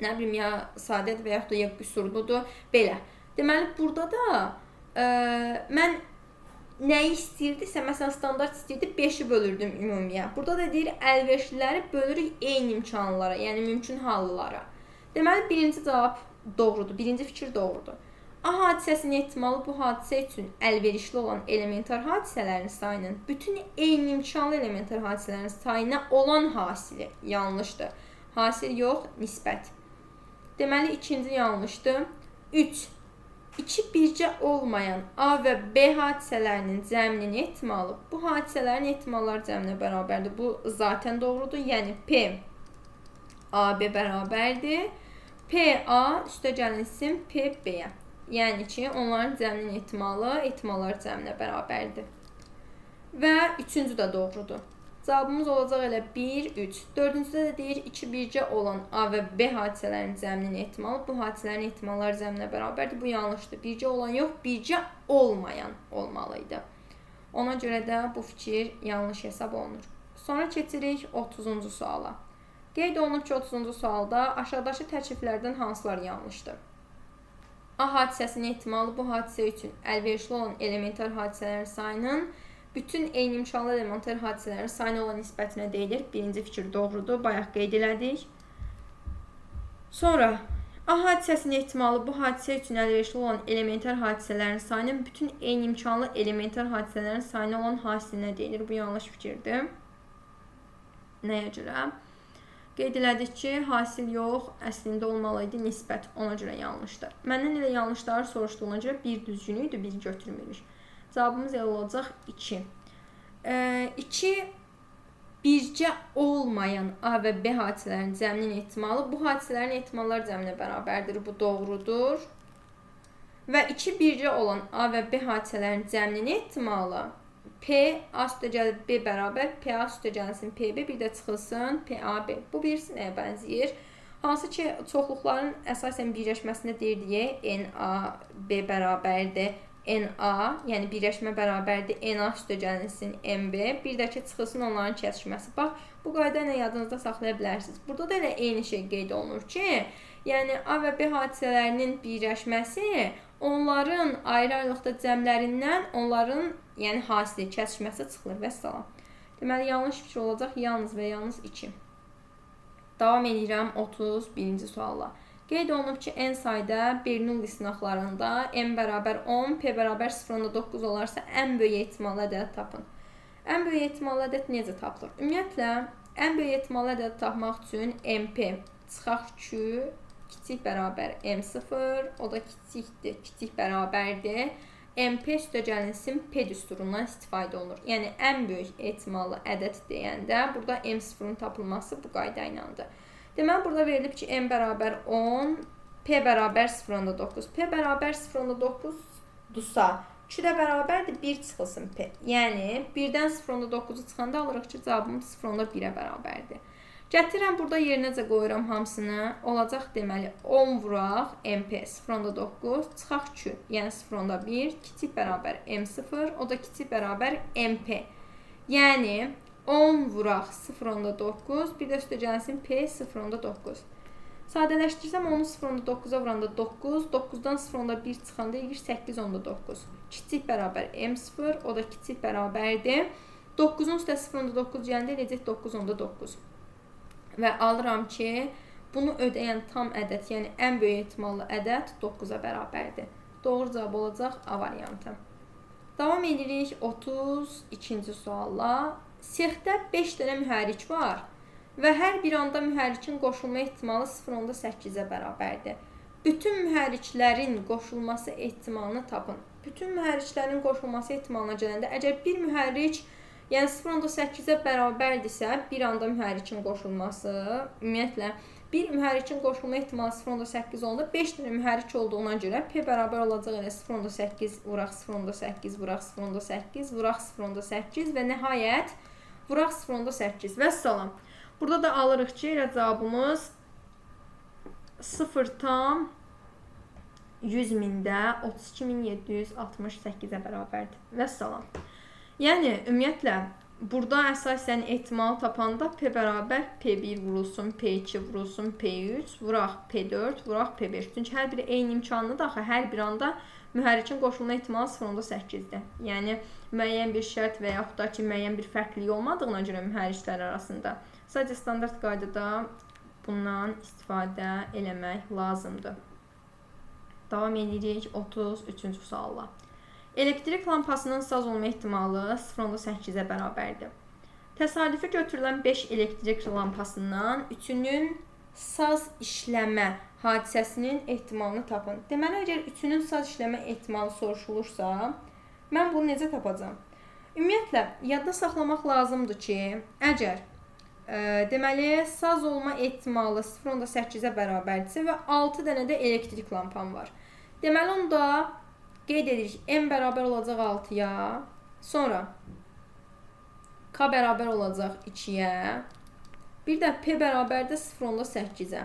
nə bilim ya sadədir və yaxud da ya qüsurludur, belə. Deməli, burada da mən nəyi istəyirdisə, məsələn, standart istəyirdi, 5-i bölürdüm ümumiyə. Burada da deyir, əlverişliləri bölürük eyni imkanlılara, yəni mümkün hallılara. Deməli, birinci cavab doğrudur, birinci fikir doğrudur. A hadisəsinin ehtimalı bu hadisə üçün əlverişli olan elementar hadisələrin sayının bütün eyni imkanlı elementar hadisələrin sayına olan hasili yanlışdır. Hasil yox, nisbət. Deməli, ikinci yanlışdır. 3. İki bircə olmayan A və B hadisələrinin cəminin ehtimalı bu hadisələrin ehtimalları cəminə bərabərdir. Bu zaten doğrudur. Yəni P AB bərabərdir. PA üstə gəlinsin P B-yə. Yəni ki, onların cəminin ehtimalları cəminə bərabərdir. Və üçüncü də doğrudur. Cavabımız olacaq elə 1, 3. Dördüncüdə də deyir, 2 bircə olan A və B hadisələrin cəminin ehtimalı bu hadisələrin ehtimalları cəminə bərabərdir. Bu yanlışdır. Bircə olan yox, bircə olmayan olmalıydı. Ona görə də bu fikir yanlış hesab olunur. Sonra keçirik 30-cu suala. Qeyd olunub ki, 30-cu sualda aşağıdakı təkliflərdən hansılar yanlışdır? A hadisəsinin ehtimalı bu hadisə üçün əlverişli olan elementar hadisələrin sayının bütün eyni imkanlı elementar hadisələrin sayına olan nisbətinə deyilir. Birinci fikir doğrudur. Bayaq qeyd elədik. Sonra A hadisəsinin ehtimalı bu hadisə üçün əlverişli olan elementar hadisələrin sayının bütün eyni imkanlı elementar hadisələrin sayına olan hasilinə deyilir. Bu yanlış fikirdir. Nəyə görə? Qeyd elədik ki, hasil yox, əslində olmalıydı, nisbət. Ona görə yanlışdır. Məndən elə yanlışları soruşduğuna görə bir düzgünü idi, bir götürmürük. Cavabımız elə olacaq 2. 2 bircə olmayan A və B hadisələrin cəminin ehtimalı bu hadisələrin ehtimalları cəminə bərabərdir. Bu doğrudur. Və 2 bircə olan A və B hadisələrin cəminin ehtimalı P A üstə gəlib B bərabər, P A üstə gəlsin PB, bir də çıxılsın PAB. Bu birisi nəyə bənzəyir? Hansı ki, çoxluqların əsasən birləşməsində deyirdik, NA B bərabərdir NA, yəni birləşmə bərabərdir NA üstə gəlinsin MB, bir də ki, çıxılsın onların kəsişməsi. Bax, bu qayda ilə yadınızda saxlaya bilərsiniz. Burada da elə eyni şey qeyd olunur ki, yəni A və B hadisələrinin birləşməsi onların ayrı-ayrılıqda cəmlərindən onların yəni hasili kəsişməsi çıxılır və salam. Deməli, yanlış fikir olacaq yalnız və yalnız 2. Davam edirəm 31-ci sualla. Qeyd olunub ki, n sayda Bernoulli sınaqlarında n bərabər 10, p bərabər 0.9 olarsa ən böyük ehtimallı ədəd tapın. Ən böyük ehtimallı ədəd necə tapılır? Ümumiyyətlə, ən böyük ehtimallı ədəd tapmaq üçün MP çıxaq ki, kiçik bərabər M0, o da kiçikdir, kiçik bərabərdir. MP üstə gəlinsin P düsturundan istifadə olunur. Yəni, ən böyük ehtimallı ədəd deyəndə, burada M0-ın tapılması bu qayda iləndir. Deməli, burada verilib ki, M bərabər 10, P bərabər 0.9. P bərabər 0.9-dursa, 2-də bərabərdir, 1 çıxılsın P. Yəni, 1-dən 0.9-u çıxanda alırıq ki, cavabımız 0.1-ə bərabərdir. Gətirirəm, burada yerinəcə qoyuram hamısını. Olacaq deməli 10 vuraq MP 0.9 çıxaq 2, yəni 0.1 kiçik bərabər M0, o da kiçik bərabər MP. Yəni 10 vuraq 0.9, bir də üstə gəlsin P 0.9. Sadələşdirsəm onu 0.9-a vuranda 9, 9-dan 0.1 çıxanda 8.9. Kiçik bərabər M0, o da kiçik bərabərdir. 9-un üstə 0.9 gəndə eləyəcək 9.9. Və alıram ki, bunu ödəyən tam ədəd, yəni ən böyük ehtimallı ədəd 9-a bərabərdir. Doğru cavab olacaq A variantı. Davam edirik 32-ci sualla. Sexdə 5 dənə mühərrik var və hər bir anda mühərrikin qoşulma ehtimalı 0.8-ə bərabərdir. Bütün mühərriklərin qoşulması ehtimalını tapın. Bütün mühərriklərin qoşulması ehtimalına gələndə, əgər bir mühərrik, yəni 0.8-ə bərabərdirsə, bir anda mühərrikin qoşulması, ümumiyyətlə, bir mühərrikin qoşulma ehtimalı 0.8 olanda 5 dənə mühərrik olduğuna görə P bərabər olacaq elə 0.8 vuraq 0.8 vuraq 0.8 vuraq 0.8 və nəhayət vuraq 0.8 və salam. Burada da alırıq ki, elə cavabımız 0,100.000-də 32.768-ə bərabərdir və salam. Yəni, ümumiyyətlə, burada əsasən ehtimalı tapanda P bərabər P1 vurulsun, P2 vurulsun, P3, vuraq P4, vuraq P5. Çünki hər biri eyni imkanlıdır, axı hər bir anda mühərrikin qoşulma ehtimalı 0.8-dir. Yəni, müəyyən bir şərt və yaxud da ki, müəyyən bir fərqlilik olmadığına görə mühərriklər arasında sadəcə standart qaydada bundan istifadə eləmək lazımdır. Davam edirik 33-cü sualla. Elektrik lampasının saz olma ehtimalı 0.8-ə bərabərdir. Təsadüfi götürülən 5 elektrik lampasından 3-ünün saz işləmə hadisəsinin ehtimalını tapın. Deməli, əgər 3-ünün saz işləmə ehtimalı soruşulursa, mən bunu necə tapacağam? Ümumiyyətlə, yadda saxlamaq lazımdır ki, əgər deməli, saz olma ehtimalı 0.8-ə bərabərdirsə və 6 dənə də elektrik lampam var. Deməli, onda qeyd edirik, M bərabər olacaq 6-ya, sonra K bərabər olacaq 2-yə, bir də P bərabər də 0.8-ə.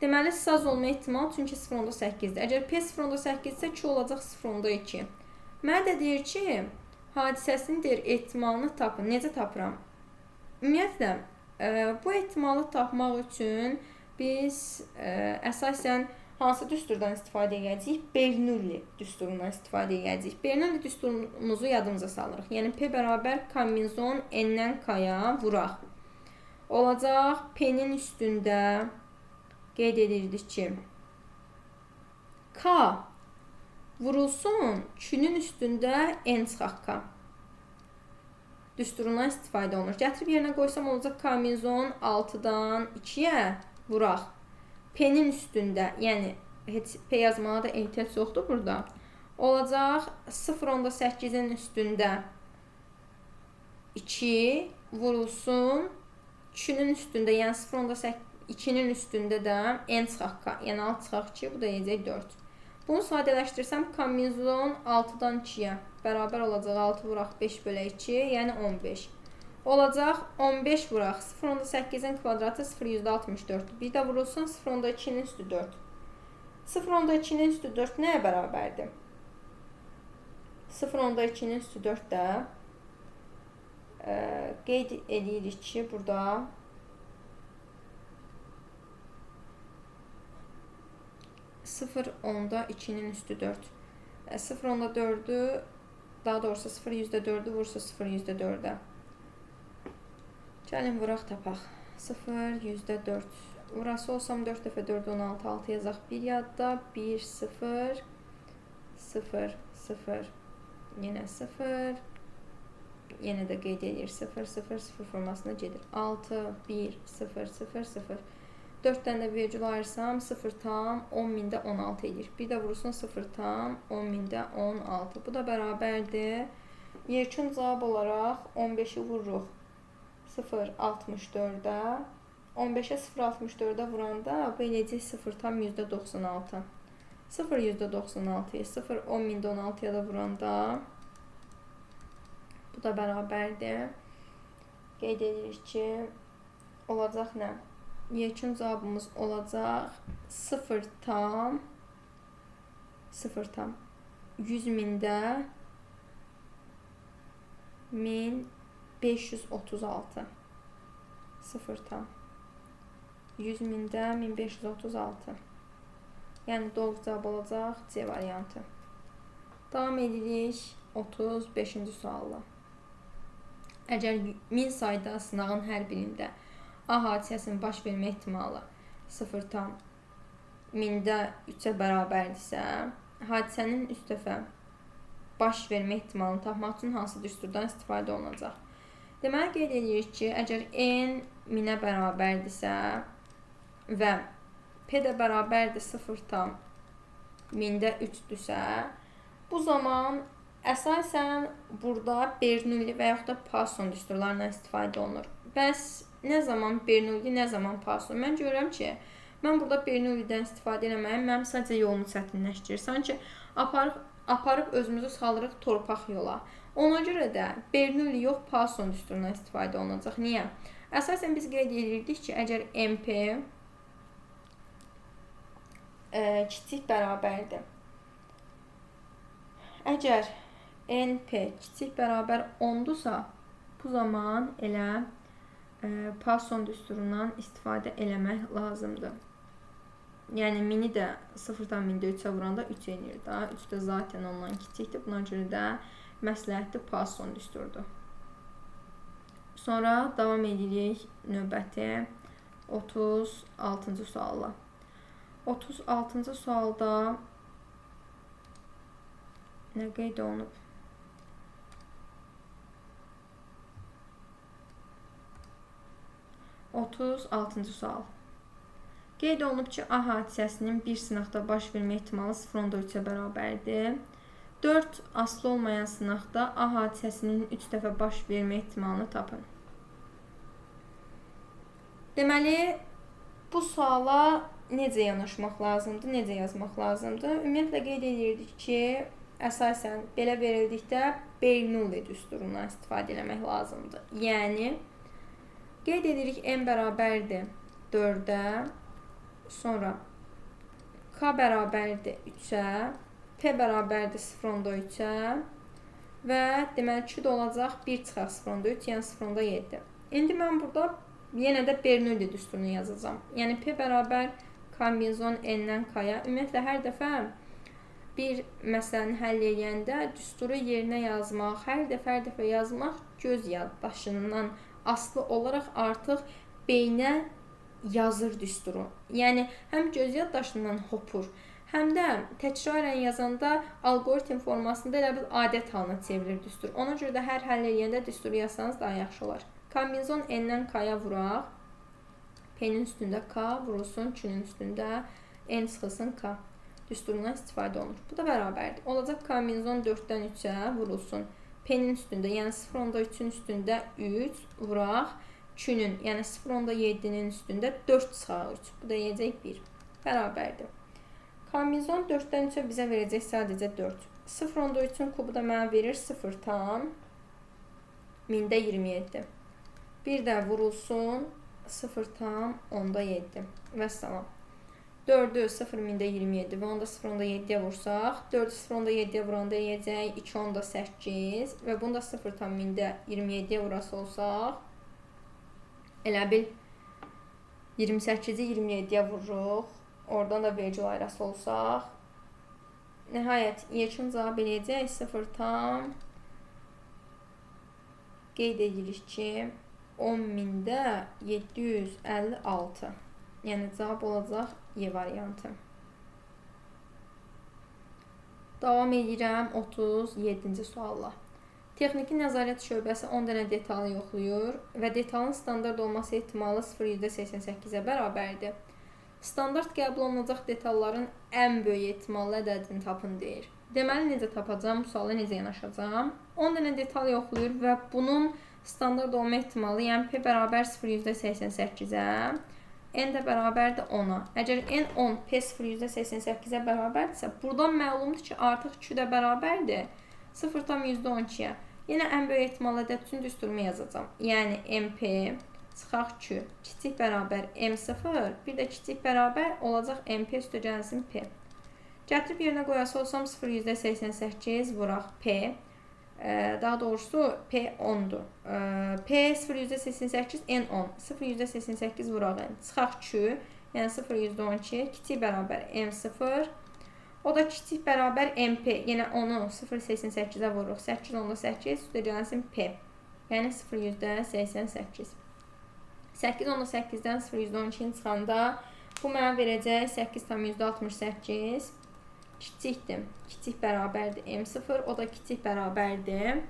Deməli, saz olma ehtimalı çünki 0.8-dir. Əgər P 0.8-isə Q olacaq 0.2. Mənə də deyir ki, hadisəsinin deyir, ehtimalını tapın. Necə tapıram? Ümumiyyətlə, bu ehtimalı tapmaq üçün biz əsasən hansı düsturdan istifadə edəcəyik? Bernoulli düsturundan istifadə edəcəyik. Bernoulli düsturumuzu yadımıza salırıq. Yəni, P bərabər kombinizon N-dən K-ya vuraq. Olacaq P-nin üstündə qeyd edirdik ki, K vurulsun, Q-nin üstündə N çıxaq K. Düsturundan istifadə olunur. Gətirib yerinə qoysam olacaq kombinizon 6-dan 2-yə vuraq. P-nin üstündə, yəni heç P yazmağa da ehtiyac yoxdur burada. Olacaq 0.8-in üstündə 2 vurulsun, Q-nin üstündə, yəni 0.2-nin üstündə də N çıxaq K, yəni 6 çıxaq 2, bu da yiyəcək 4. Bunu sadələşdirsəm, kombinizon 6-dan 2-yə bərabər olacaq 6 vuraq 5 bölə 2, yəni 15. Olacaq 15 vuraq 0.8-in kvadratı 0,64. Bir də vurulsun 0.2-nin üstü 4. 0.2-nin üstü 4 nəyə bərabərdir? 0.2-nin üstü 4 də qeyd edirik ki, burada 0.2-nin üstü 4. 0.4-ü, daha doğrusu 0,4-ü vursa 0,4-ə. Gəlin, vuraq tapaq. 0,4. Burası olsam 4 dəfə 4, 16, 6 yazaq. 1 yadda, 1, 0, 0, 0, yenə 0, yenə də qeyd edir. 0, 0, 0 formasına gedir. 6, 1, 0, 0, 0. 4-dən də vergül ayırsam 0,10.000-də 16 edir. Bir də vurulsun 0,10.000-də 16. Bu da bərabərdir. Yekun cavab olaraq 15-i vururuq 0,64-də. 15-ə 0,64-də vuranda bu eləcək 0,96. 0,96-ya 0,10.000-də 16-ya da vuranda bu da bərabərdir. Qeyd edirik ki, olacaq nə? Yekun cavabımız olacaq 0,100.000-də 1536. 0,100.000-də 1536. Yəni doğru cavab olacaq C variantı. Davam edirik 35-ci sualla. Əgər 1000 sayda sınağın hər birində A hadisəsinin baş vermə ehtimalı 0,1000-3-ə bərabərdirsə, hadisənin üst dəfə baş vermə ehtimalını tapmaq üçün hansı düsturdan istifadə olunacaq? Deməli, qeyd edirik ki, əgər n 1000-ə bərabərdirsə və p də bərabərdir 0,1000-3-dürsə, bu zaman əsasən burada Bernoulli və yaxud da Poisson düsturlarından istifadə olunur. Bəs nə zaman Bernoulli, nə zaman Poisson? Mən görürəm ki, mən burada Bernoulli'dən istifadə eləməyim, mənim sadəcə yolumu çətinləşdirir. Sanki aparıb özümüzü salırıq torpaq yola. Ona görə də Bernoulli yox, Poisson düsturundan istifadə olunacaq. Niyə? Əsasən biz qeyd edirdik ki, əgər MP kiçik bərabərdir. Əgər NP kiçik bərabər 10-dursa, bu zaman elə Poisson düsturundan istifadə eləmək lazımdır. Yəni, mini də 0,1000-3-ə vuranda 3 eləyir da. 3 də zaten ondan kiçikdir. Buna görə də məsləhətli Poisson düsturdur. Sonra davam edirik növbəti 36-cı sualla. 36-cı sualda nə qeyd olunub? Sual. Qeyd olunub ki, A hadisəsinin bir sınaqda baş vermə ehtimalı 0,3-ə bərabərdir. 4 asılı olmayan sınaqda A hadisəsinin 3 dəfə baş vermə ehtimalını tapın. Deməli, bu suala necə yanaşmaq lazımdır, necə yazmaq lazımdır? Ümumiyyətlə qeyd edirdik ki, əsasən belə verildikdə Bernoulli düsturundan istifadə eləmək lazımdır. Yəni, qeyd edirik n bərabərdir 4-ə, sonra k bərabərdir 3-ə, p bərabərdir 0,3-ə və deməli 2 də olacaq 1 çıxaq 0,3, yəni 0,7. İndi mən burada yenə də Bernoulli düsturunu yazacağam. Yəni p bərabər kombinizon n-dən k-ya. Ümumiyyətlə hər dəfə bir məsələni həll edəndə düsturu yerinə yazmaq, hər dəfə yazmaq göz yaddaşından asılı olaraq artıq beynə yazır düsturu. Yəni, həm göz yaddaşından hopur, həm də təkrarən yazanda algoritm formasında elə bir adət halına çevrilir düstur. Ona görə də hər həll edəndə düsturu yazsanız daha yaxşı olar. Kombinizon n-dən k-ya vuraq. P-nin üstündə k vurulsun, q-nin üstündə n çıxılsın k. Düsturundan istifadə olunur. Bu da bərabərdir. Olacaq kombinizon 4-dən 3-ə vurulsun. P-nin üstündə, yəni 0,3-ün üstündə 3 vuraq. Q-ün, yəni 0,7-nin üstündə 4 çıxaq 3. Bu da yiyəcək 1. Bərabərdir. Kombinizon 4-dən 3-ə bizə verəcək sadəcə 4. 0,3-ün kubu da mənə verir 0,1000-27. Bir də vurulsun 0,10-7. Və salam. 4-ü 0,1000-27 və onu da 0,7-yə vursaq, 4-ü 0,7-yə vuranda yiyəcək 2,8 və bunu da 0,1000-27-yə vurası olsaq, elə bil 28-i 27-yə vururuq, oradan da vergül ayrası olsaq, nəhayət, yekun cavab eləyəcək 0, qeyd edirik ki, 10.756. Yəni, cavab olacaq Y variantı. Davam edirəm 37-ci sualla. Texniki nəzarət şöbəsi 10 dənə detalı yoxlayır və detalın standart olması ehtimalı 0,88-ə bərabərdir. Standart qəbul olunacaq detalların ən böyük ehtimallı ədədini tapın deyir. Deməli, necə tapacağım, bu suala necə yanaşacağım? 10 dənə detal yoxlayır və bunun standart olma ehtimalı, yəni P bərabər 0,88-ə, n də bərabərdir 10-a. Əgər n 10, p 0,88-ə bərabərdirsə, buradan məlumdur ki, artıq q də bərabərdir 0,12-yə. Yenə ən böyük ehtimal ədəd üçün düsturumu yazacağam. Yəni, mp çıxaq q kiçik bərabər m0, bir də kiçik bərabər olacaq mp üstəgəlsin p. Gətirib yerinə qoyası olsam 0,88 vuraq p. Daha doğrusu p 10'dur. P 0,88, n 10. 0,88 vuraq n. Çıxaq q, yəni 0,12, kiçik bərabər m0. O da kiçik bərabər mp. Yəni onu 0,88-ə vururuq. 8 onda 8 üstəgəlsin p. Yəni 0,88. 8 onda 8-dən 0,12-ni çıxanda Bu mənə verəcək 8,68. Kiçikdir. Kiçik bərabərdir M0. O da kiçik bərabərdir.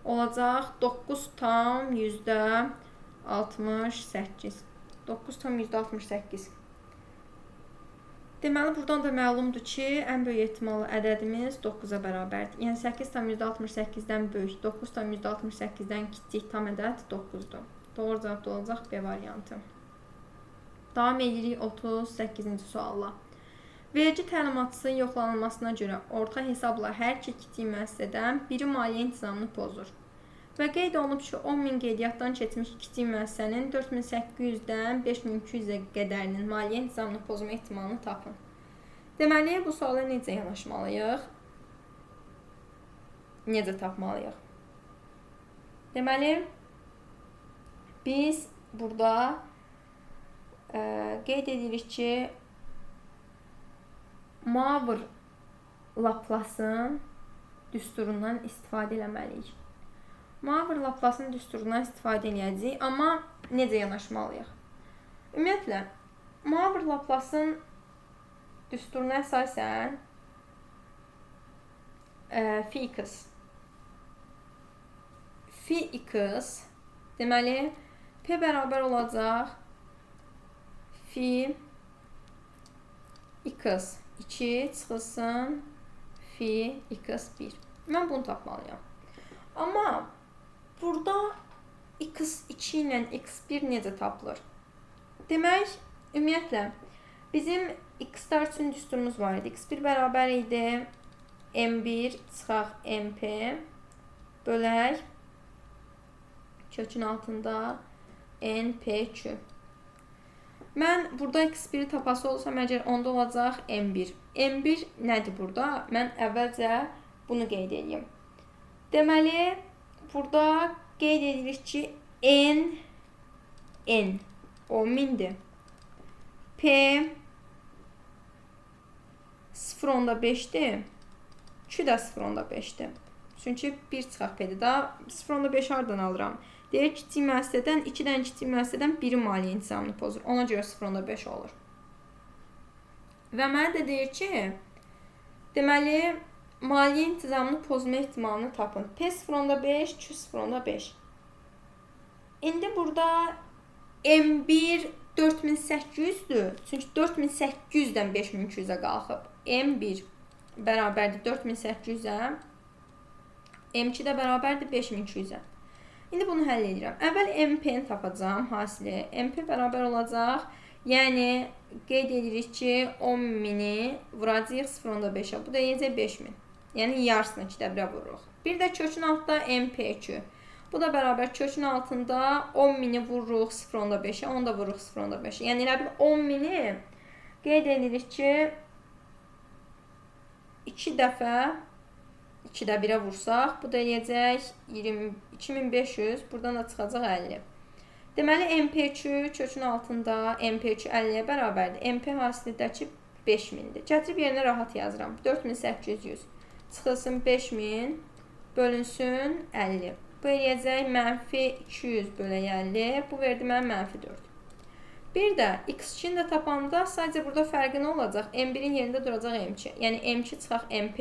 Olacaq 9,68. 9,68. Deməli, buradan da məlumdur ki, ən böyük ehtimalı ədədimiz 9-a bərabərdir. Yəni 8,68-dən böyük, 9,68-dən kiçik tam ədəd 9-dur. Doğru cavab da olacaq B variantı. Davam edirik 38-ci sualla. Verici təlimatçısının yoxlanılmasına görə orta hesabla hər iki kiçik müəssisədən biri maliyyə intizamını pozur. Və qeyd olunub ki, 10.000 qeydiyyatdan keçmiş kiçik müəssisənin 4.800-dən 5.200-ə qədərinin maliyyə intizamını pozma ehtimalını tapın. Deməli, bu suala necə yanaşmalıyıq? Necə tapmalıyıq? Deməli, biz burada qeyd edirik ki, Maurer Laplace'ın düsturundan istifadə eləməliyik. Maurer Laplace'ın düsturundan istifadə edəcəyik, amma necə yanaşmalıyıq? Ümumiyyətlə, Maurer Laplace'ın düsturuna əsasən phi x deməli P bərabər olacaq phi x 2 çıxılsın phi x1. Mən bunu tapmalıyam. Amma burada x2 ilə x1 necə tapılır? Demək, ümumiyyətlə, bizim x-lar üçün düsturumuz var idi. x1 bərabər idi m1 çıxaq mp bölək kökün altında np2. Mən burada x1-i tapası olsam, əgər onda olacaq m1. m1 nədir burada? Mən əvvəlcə bunu qeyd edeyim. Deməli, burada qeyd edirik ki, n o 1000'dir. P 0,5'dir. Q da 0,5'dir. Çünki 1 çıxaq P-dir. Daha 0,5 hardan alıram? Deyək, kiçik müəssisədən, 2-dən kiçik müəssisədən biri maliyyə intizamını pozur. Ona görə 0,5 olur. Və mənə də deyir ki, deməli, maliyyə intizamını pozma ehtimalını tapın. P 0,5, Q 0,5. İndi burada M1 4800'dür. Çünki 4800-dən 5200-ə qalxıb. M1 bərabərdir 4800-ə. M2 də bərabərdir 5200-ə. İndi bunu həll edirəm. Əvvəl MP-ni tapacağım hasili. MP bərabər olacaq. Yəni, qeyd edirik ki, 10.000-i vuracaq 0,5-ə. Bu da yiyəcək 5.000. Yəni, yarısını 2-də 1-ə vururuq. Bir də kökün altında MP2. Bu da bərabər kökün altında 10.000-i vururuq 0,5-ə. Onu da vururuq 0,5-ə. Yəni, elə bil 10.000-i qeyd edirik ki, 2 dəfə 2-də 1-ə vursaq, bu da eləyəcək 2500, buradan da çıxacaq 50. Deməli, MP2 kökün altında MP2 50-yə bərabərdir. MP hasilindəki 5000-dir. Gətirib yerinə rahat yazıram. 4800 çıxılsın 5000 bölünsün 50. Bu eləyəcək -200 bölək 50. Bu verdi mənə -4. Bir də x2-ni də tapanda sadəcə burada fərqi nə olacaq? M1-in yerində duracaq M2. Yəni M2 çıxaq MP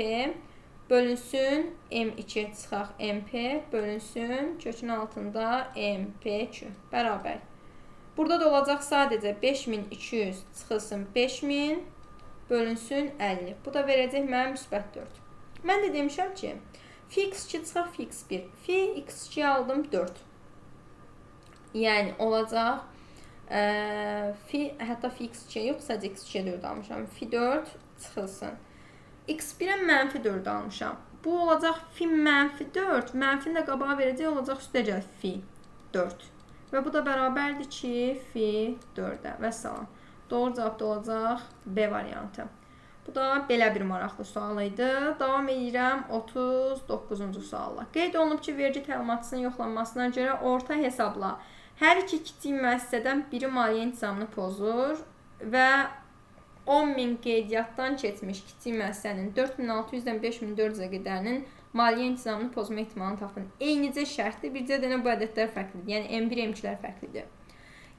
bölünsün M2 çıxaq MP bölünsün kökün altında MP2 bərabər. Burada da olacaq sadəcə 5200 çıxılsın 5000 bölünsün 50. Bu da verəcək mənə -4. Mən də demişəm ki, phi x2 çıxaq phi x1. Phi x2 aldım 4. Yəni olacaq hətta phi x2 yox, sadəcə x2-yə 4 almışam. Phi 4 çıxılsın. x1-ə -4 almışam. Bu olacaq phi -4. Mənfini də qabağa verəcək olacaq üstəcə phi 4. Və bu da bərabərdir ki, phi 4-ə. Və salam. Doğru cavab da olacaq B variantı. Bu da belə bir maraqlı sual idi. Davam edirəm 39-cu sualla. Qeyd olunub ki, verici təlimatçısının yoxlanmasına görə orta hesabla hər iki kiçik müəssisədən biri maliyyə intizamını pozur və 10.000 qeydiyyatdan keçmiş kiçik müəssisənin 4600-dən 5400-ə qədərinin maliyyə intizamını pozma ehtimalını tapın. Eynicə şərtdir, bircə dənə bu ədədlər fərqlidir. Yəni M1, M2-lər fərqlidir.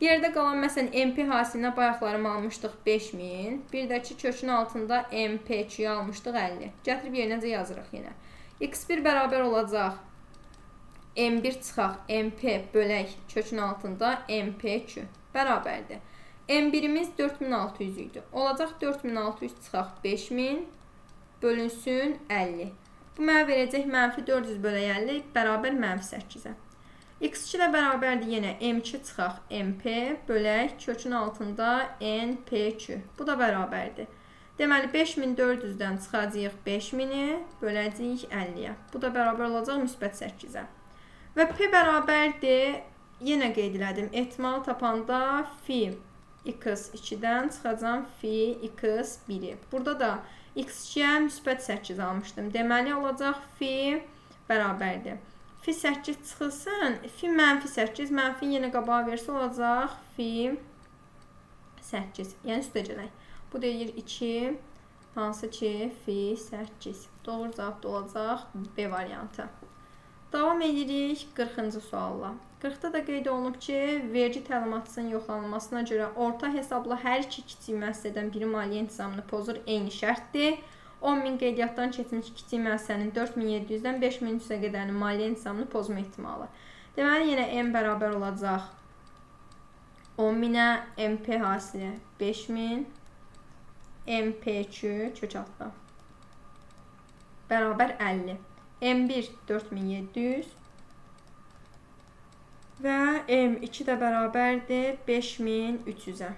Yerdə qalan məsələn MP hasilinə bayaqlarımı almışdıq 5000. Bir də ki kökün altında MP2-yi almışdıq 50. Gətirib yerinəcə yazırıq yenə. X1 bərabər olacaq M1 çıxaq MP bölək kökün altında MP2 bərabərdir. M1-imiz 4600 idi. Olacaq 4600 çıxaq 5000 bölünsün 50. Bu mənə verəcək mənfi 400 bölək 50 bərabər mənfi 8-ə. X2 ilə bərabərdir yenə M2 çıxaq MP bölək kökün altında NP2. Bu da bərabərdir. Deməli 5400-dən çıxacağıq 5000-i böləcəyik 50-yə. Bu da bərabər olacaq müsbət 8-ə. Və P bərabərdir, yenə qeyd elədim, ehtimalı tapanda fi x2-dən çıxacam fi x1-i. Burada da x2-yə müsbət 8 almışdım. Deməli olacaq fi bərabərdir. Fi 8 çıxılsın, fi mənfi 8, mənfi yenə qabağa versə olacaq fi 8. Yəni üstə gələk. Bu deyir 2, hansı ki fi 8. Doğru cavab da olacaq B variantı. Davam edirik 40-cı sualla. 40-da da qeyd olunub ki, vergi təlimatçısının yoxlanılmasına görə orta hesabla hər iki kiçik müəssisədən biri maliyyə intizamını pozur eyni şərtdir. 10.000 qeydiyyatdan keçmiş kiçik müəssisənin 4700-dən 5300-ə qədərinin maliyyə intizamını pozma ehtimalı. Deməli, yenə M bərabər olacaq 10.000-ə, MP hasili 5000, MP2 kök altda bərabər 50. M1 4700 və M2 də bərabərdir 5300-ə.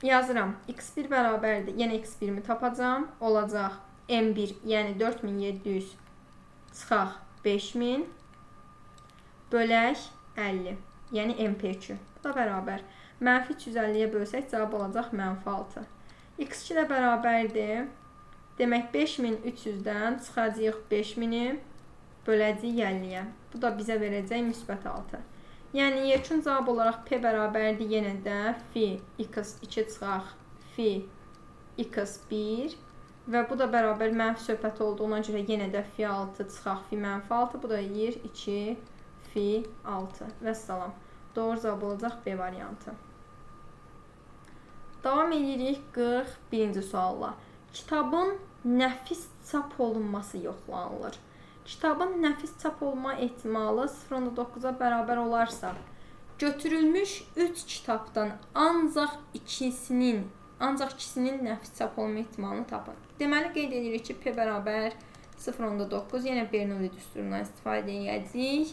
Yazıram. X1 bərabərdir. Yenə X1-mi tapacam. Olacaq M1, yəni 4700 çıxaq 5000 bölək 50, yəni MP2. Bu da bərabər. Mənfi 350-yə bölsək cavab olacaq mənfi 6. X2 də bərabərdir. Demək 5300-dən çıxacağıq 5000-i böləcəyik 50-yə. Bu da bizə verəcək müsbət 6. Yəni yekun cavab olaraq P bərabərdir yenə də fi x2 çıxaq fi x1 və bu da bərabər mənfi söhbət olduğuna görə yenə də fi 6 çıxaq fi mənfi 6. Bu da deyir 2 fi 6. Vəssalam. Doğru cavab olacaq B variantı. Davam edirik 41-ci sualla. Kitabın nəfis çap olunması yoxlanılır. Kitabın nəfis çap olma ehtimalı 0.9-a bərabər olarsa, götürülmüş 3 kitabdan ancaq ikisinin nəfis çap olma ehtimalını tapın. Deməli, qeyd edirik ki, P bərabər 0.9, yenə Bernoulli düsturundan istifadə edəcəyik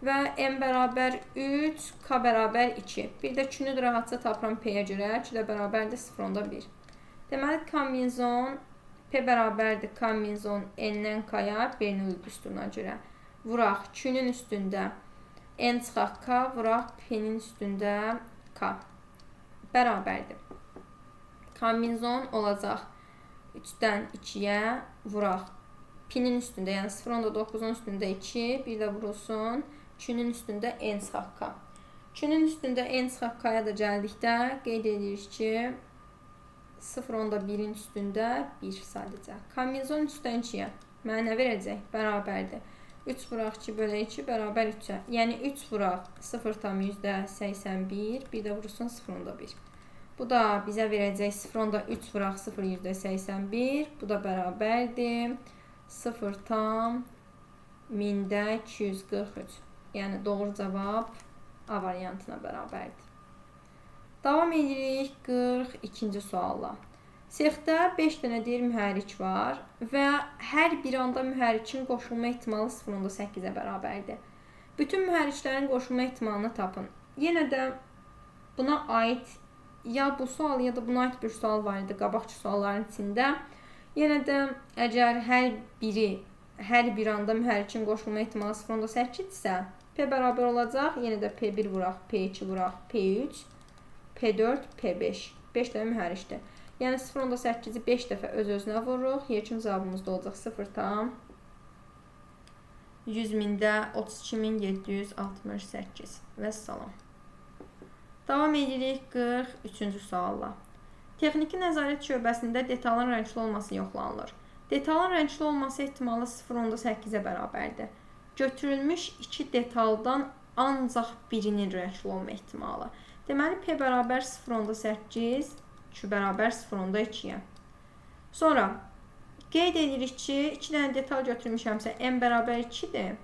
və M bərabər 3, K bərabər 2. Bir də Q-nü rahatca tapıram P-yə görə, Q də bərabərdir 0.1. Deməli, kombinzon P bərabərdir kombinzon N-dən K-ya Bernoulli düsturuna görə. Vuraq Q-nün üstündə N çıxaq K, vuraq P-nin üstündə K. Bərabərdir. Kombinzon olacaq 3-dən 2-yə vuraq P-nin üstündə, yəni 0.9-un üstündə 2, bir də vurulsun Q-nün üstündə N çıxaq K. Q-nün üstündə N çıxaq K-ya da gəldikdə qeyd edirik ki, 0.1-in üstündə 1 sadəcə. Kombinzon 3-dən 2-yə mənə nə verəcək? Bərabərdir. 3 vuraq 2 bölək 2 bərabər 3-ə. Yəni 3 vuraq 0,81, bir də vurulsun 0.1. Bu da bizə verəcək 0.3 vuraq 0,81. Bu da bərabərdir 0,1243. Yəni doğru cavab A variantına bərabərdir. Davam edirik 42-ci sualla. Sexdə 5 dənə deyir mühərrik var və hər bir anda mühərrikin qoşulma ehtimalı 0.8-ə bərabərdir. Bütün mühərriklərin qoşulma ehtimalını tapın. Yenə də buna aid ya bu sual ya da buna aid bir sual var idi qabaqçı sualların içində. Yenə də əgər hər bir anda mühərrikin qoşulma ehtimalı 0.8-dirsə, P bərabər olacaq. Yenə də P1 vuraq, P2 vuraq, P3, P4, P5. 5 dənə mühərrikdir. Yəni 0.8-i 5 dəfə öz-özünə vururuq. Yekun cavabımız da olacaq 0,100.032.768. Vəssalam. Davam edirik 43-cü sualla. Texniki nəzarət şöbəsində detalın rəngli olması yoxlanılır. Detalın rəngli olması ehtimalı 0.8-ə bərabərdir. Götürülmüş 2 detaldan ancaq birinin rəngli olma ehtimalı. Deməli, P bərabər 0,8, Q bərabər 0,2-yə. Sonra, qeyd edirik ki, 2 dənə detal götürmüşəmsə, M bərabər 2-dir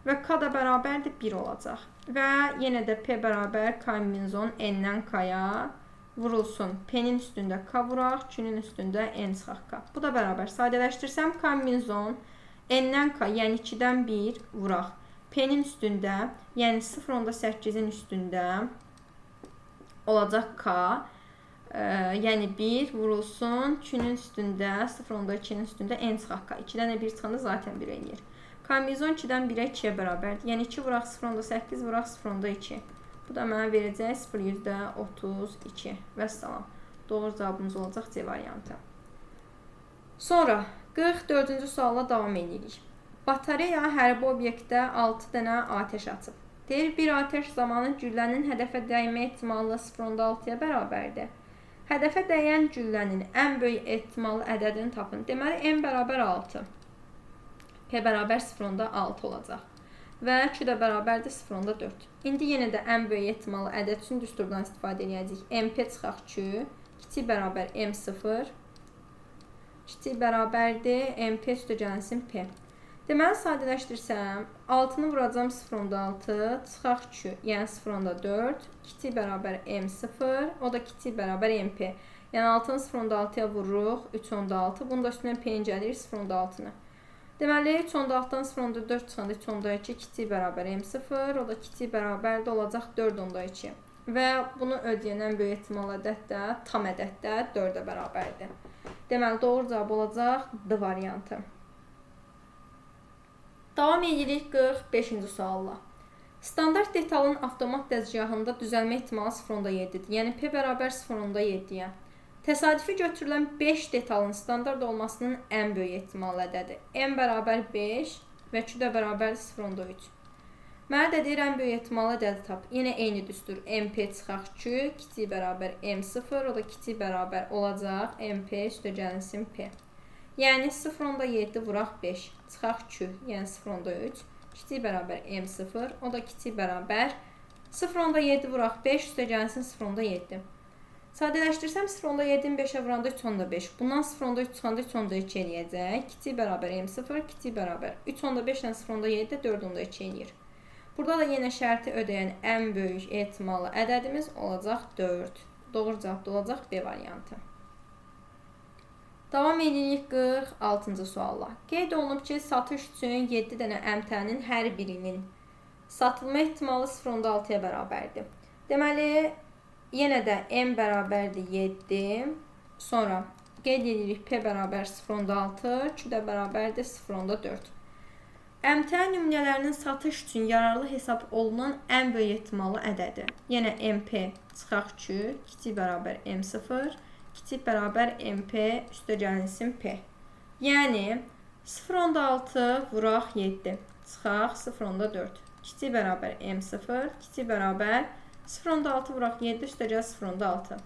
və K da bərabərdir 1 olacaq. Və yenə də P bərabər kombinezon N-dən K-ya vurulsun. P-nin üstündə K vuraq, Q-nin üstündə N çıxaq K. Bu da bərabər. Sadələşdirsəm, kombinezon N-dən K, yəni 2-dən 1 vuraq. P-nin üstündə, yəni 0,8-in üstündə olacaq K, yəni 1 vurulsun, Q-nin üstündə, 0,2-nin üstündə N çıxaq K. 2-dən 1 çıxanda zaten 1 eləyir. Kombinezon 2-dən 1-ə 2-yə bərabərdir. Yəni 2 vuraq 0,8 vuraq 0,2. Bu da mənə verəcək 0,32 və salam. Doğru cavabımız olacaq C variantı. Sonra 44-cü sualla davam edirik. Batareya hərbi obyektdə 6 dənə atəş açıb. Deyir, bir atəş zamanı güllənin hədəfə dəymə ehtimalı 0,6-ya bərabərdir. Hədəfə dəyən güllənin ən böyük ehtimalı ədədini tapın. Deməli, M bərabər 6. P bərabər 0,6 olacaq. Və Q də bərabərdir 0,4. İndi yenə də ən böyük ehtimalı ədəd üçün düsturdan istifadə edəcəyik. MP çıxaq Q, kiçik bərabər M0, kiçik bərabərdir MP üstəgəlsin P. Deməli, sadələşdirsəm, 6-nı vuracam 0,6, çıxaq Q, yəni 0,4, kiçik bərabər M0, o da kiçik bərabər MP. Yəni 6-nı 0,6-ya vururuq, 3,6, bunu da üstündən P-in gəlir 0,6-nı. Deməli, 3,6-dan 0,4 çıxanda 3,2 kiçik bərabər M0, o da kiçik bərabər də olacaq 4,2. Və bunu ödəyən ən böyük ehtimal ədəd də, tam ədəd də 4-ə bərabərdir. Deməli, doğru cavab olacaq D variantı. Davam edirik 45-ci sualla. Standart detalın avtomat dəzgahında düzəlmə ehtimalı 0,7-dir. Yəni, P bərabər 0,7-yə. Təsadüfi götürülən 5 detalın standart olmasının ən böyük ehtimal ədədi. M bərabər 5 və Q də bərabər 0,3. Mənə də deyir, ən böyük ehtimal ədədi tap. Yenə eyni düstur. MP çıxaq Q, kiçik bərabər M0, o da kiçik bərabər olacaq MP üstəgəlsin P. Yəni 0,7 vuraq 5, çıxaq Q, yəni 0,3, kiçik bərabər M0, o da kiçik bərabər 0,7 vuraq 5 üstəgəlsin 0,7. Sadələşdirsəm 0,7-ni 5-ə vuranda 3,5. Bundan 0,3 çıxanda 3,2 eləyəcək. Kiçik bərabər M0, kiçik bərabər 3,5 ilə 0,7 də 4,2 eləyir. Burada da yenə şərti ödəyən ən böyük ehtimalı ədədimiz olacaq 4. Doğru cavab da olacaq B variantı. Davam edirik 46-cı sualla. Qeyd olunub ki, satış üçün 7 dənə əmtənin hər birinin satılma ehtimalı 0,6-ya bərabərdir. Deməli, yenə də M bərabərdir 7, sonra qeyd edirik P bərabər 0,6, Q də bərabərdir 0,4. Əmtə nümunələrinin satış üçün yararlı hesab olunan ən böyük ehtimalı ədədi. Yenə MP çıxaq Q, kiçik bərabər M0, kiçik bərabər MP üstəgəlsin P. Yəni 0,6 vuraq 7, çıxaq 0,4, kiçik bərabər M0, kiçik bərabər 0,6 vuraq 7 üstəgəl 0,6.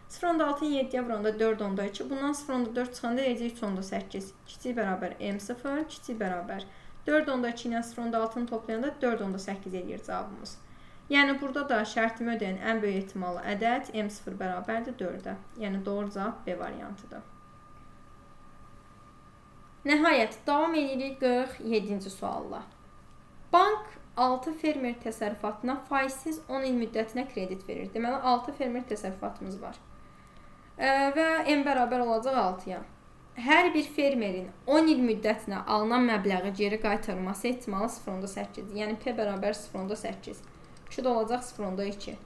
0,6-ın 7-yə vuranda 4,2. Bundan 0,4 çıxanda eləyəcək 3,8. Kiçik bərabər M0, kiçik bərabər 4,2 ilə 0,6-nı toplayanda 4,8 eləyir cavabımız. Yəni, burada da şərtimi ödəyən ən böyük ehtimalı ədəd M0 bərabərdir 4-ə. Yəni, doğru cavab B variantıdır. Nəhayət, davam edirik 47-ci sualla. Bank 6 fermer təsərrüfatına faizsiz 10 il müddətinə kredit verir. Deməli, 6 fermer təsərrüfatımız var. Və M bərabər olacaq 6-ya. Hər bir fermerin 10 il müddətinə alınan məbləği geri qaytarılması ehtimalı 0,8-dir. Yəni, P bərabər 0,8. Q da olacaq 0,2.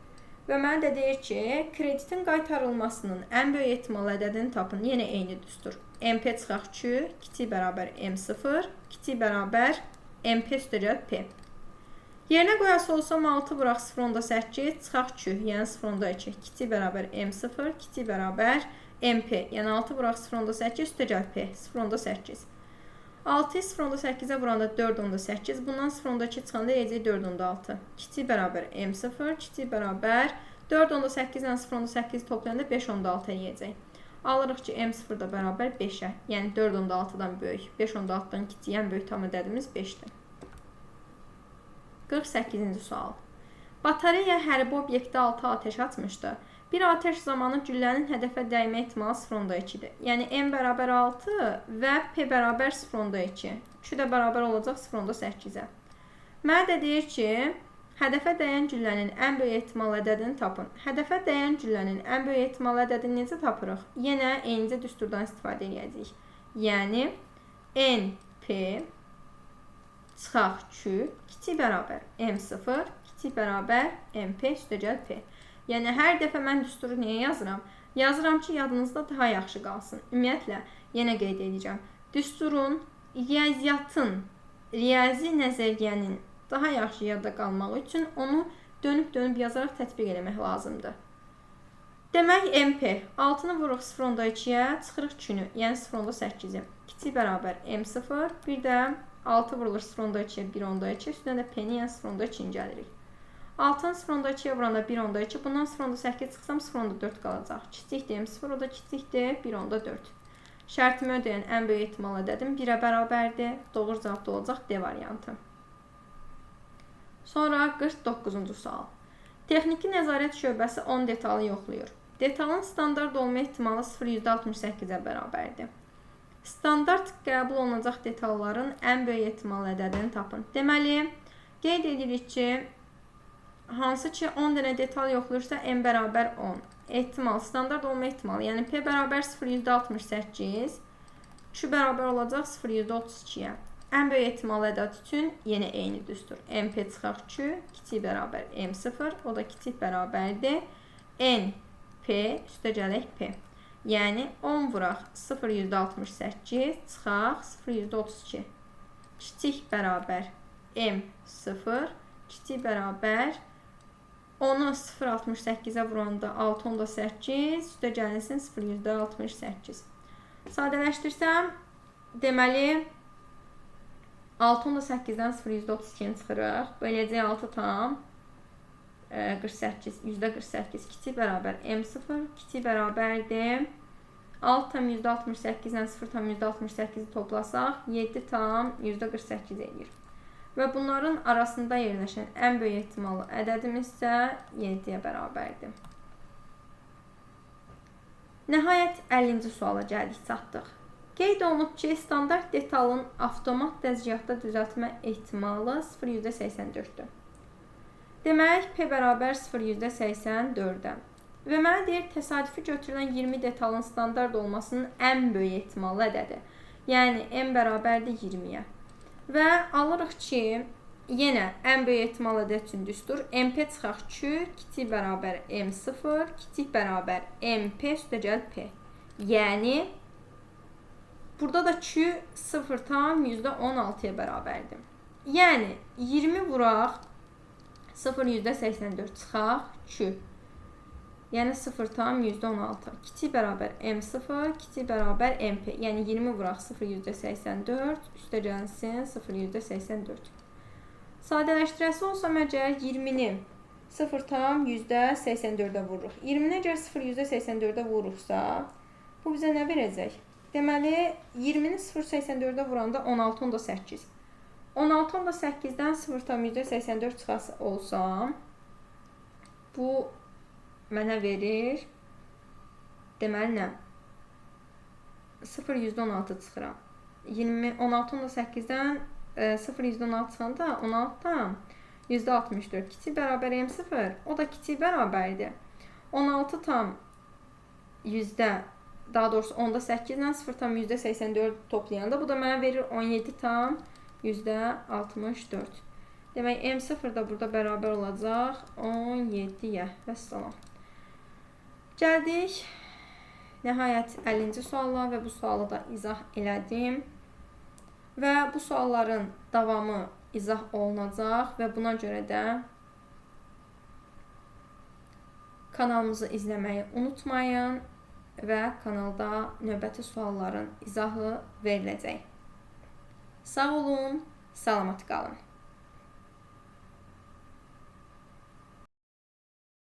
Və mənə də deyir ki, kreditin qaytarılmasının ən böyük ehtimal ədədini tapın. Yenə eyni düstur. MP çıxaq Q, kiçik bərabər M0, kiçik bərabər MP üstəgəl P. Yerinə qoyası olsam 6 vuraq 0,8, çıxaq Q, yəni 0,2, kiçik bərabər M0, kiçik bərabər MP, yəni 6 vuraq 0,8 üstəgəl P, 0,8. 6-yı 0,8-ə vuranda 4,8, bundan 0,2 çıxanda eləyəcək 4,6. Kiçik bərabər M0, kiçik bərabər 4,8 ilə 0,8 toplayanda 5,6 eləyəcək. Alırıq ki, M0 da bərabər 5-ə, yəni 4,6-dan böyük, 5,6-dan kiçik, yəni böyük tam ədədimiz 5-dir. 48-ci sual. Batareya hərbi obyektə 6 atəş açmışdı. Bir atəş zamanı güllənin hədəfə dəymə ehtimalı 0.2-dir. Yəni M bərabər 6 və P bərabər 0.2. 3 də bərabər olacaq 0.8-ə. Mənə də deyir ki, hədəfə dəyən güllənin ən böyük ehtimal ədədini tapın. Hədəfə dəyən güllənin ən böyük ehtimal ədədini necə tapırıq? Yenə eynicə düsturdan istifadə edəcəyik. Yəni NP çıxaq Q kiçik bərabər M0 kiçik bərabər MP üstəgəl P. Yəni hər dəfə mən düsturu niyə yazıram? Yazıram ki, yadınızda daha yaxşı qalsın. Ümumiyyətlə, yenə qeyd edəcəm. Düsturun, riyaziyyatın, riyazi nəzəriyyənin daha yaxşı yadda qalmaq üçün onu dönüb yazaraq tətbiq eləmək lazımdır. Demək, MP 6-nı vuruq 0.2-yə, çıxırıq 2-nü, yəni 0.8-i. Kiçik bərabər M0, bir də 6 vurulur 0.2-yə, 1.2, üstünə də P-ni, yəni 0.2-ni gəlirik. 6-nı 0.2-yə vuranda 1.2, bundan 0.8 çıxsam 0.4 qalacaq. Kiçikdir M0, o da kiçikdir 1.4. Şərtimi ödəyən ən böyük ehtimal ədədim 1-ə bərabərdir. Doğru cavab da olacaq D variantı. Sonra 49-cu sual. Texniki nəzarət şöbəsi 10 detalı yoxlayır. Detalın standart olma ehtimalı 0,68-ə bərabərdir. Standart qəbul olunacaq detalların ən böyük ehtimal ədədini tapın. Deməli, qeyd edirik ki, hansı ki 10 dənə detal yoxlayırsa M bərabər 10. Ehtimal, standart olma ehtimalı. Yəni P bərabər 0,68, Q bərabər olacaq 0,32-yə. Ən böyük ehtimal ədəd üçün yenə eyni düstur. MP çıxaq Q, kiçik bərabər M0, o da kiçik bərabərdir. NP üstəgələk P. Yəni 10 vuraq 0,68, çıxaq 0,32. Kiçik bərabər M0, kiçik bərabər 10-u 0,68-ə vuranda 6.8, üstə gəlinsin 0,68. Sadələşdirsəm, deməli 6.8-dən 0,32-ni çıxırıq. Böləcək 6 tam 48, %48 kiçik bərabər M0, kiçik bərabərdir. 6 tam %68-dən 0 tam %68-i toplasaq, 7 tam %48 edir. Və bunların arasında yerləşən ən böyük ehtimalı ədədimiz isə 7-yə bərabərdir. Nəhayət 50-ci suala gəldik, çatdıq. Qeyd olunub ki, standart detalın avtomat dəzgahda düzəltmə ehtimalı 0,84-dür. Demək, P bərabər 0,84-də. Və mənə deyir, təsadüfi götürülən 20 detalın standart olmasının ən böyük ehtimalı ədədi. Yəni, M bərabərdir 20-yə. Və alırıq ki, yenə ən böyük ehtimal ədəd üçün düstur. MP çıxaq Q, kiçik bərabər M0, kiçik bərabər MP üstəgəl P. Yəni, burada da Q 0 tam %16-ya bərabərdir. Yəni, 20 vuraq 0,84 çıxaq Q. Yəni 0 tam %16. Kiçik bərabər M0, kiçik bərabər MP. Yəni 20 vuraq 0,84, üstə gəlsin 0,84. Sadələşdirəsi olsa məgər 20-ni 0 tam %84-ə vururuq. 20-ni əgər 0,84-ə vururuqsa, bu bizə nə verəcək? Deməli, 20-ni 0,84-ə vuranda 16.8. 16.8-dən 0 tam %84 çıxası olsam, bu mənə verir. Deməli, nə? 0,16 çıxıram. 16.8-dən 0,16 çıxanda 16-dan %64. Kiçik bərabər M0, o da kiçik bərabərdir. 16 tam daha doğrusu 10.8-dən 0 tam %84 toplayanda, bu da mənə verir 17 tam %64. Demək, M0 da burada bərabər olacaq 17-yə. Vəssalam. Gəldik nəhayət 50-ci suala və bu sualı da izah elədim. Və bu sualların davamı izah olunacaq və buna görə də kanalımızı izləməyi unutmayın və kanalda növbəti sualların izahı veriləcək. Sağ olun, salamat qalın.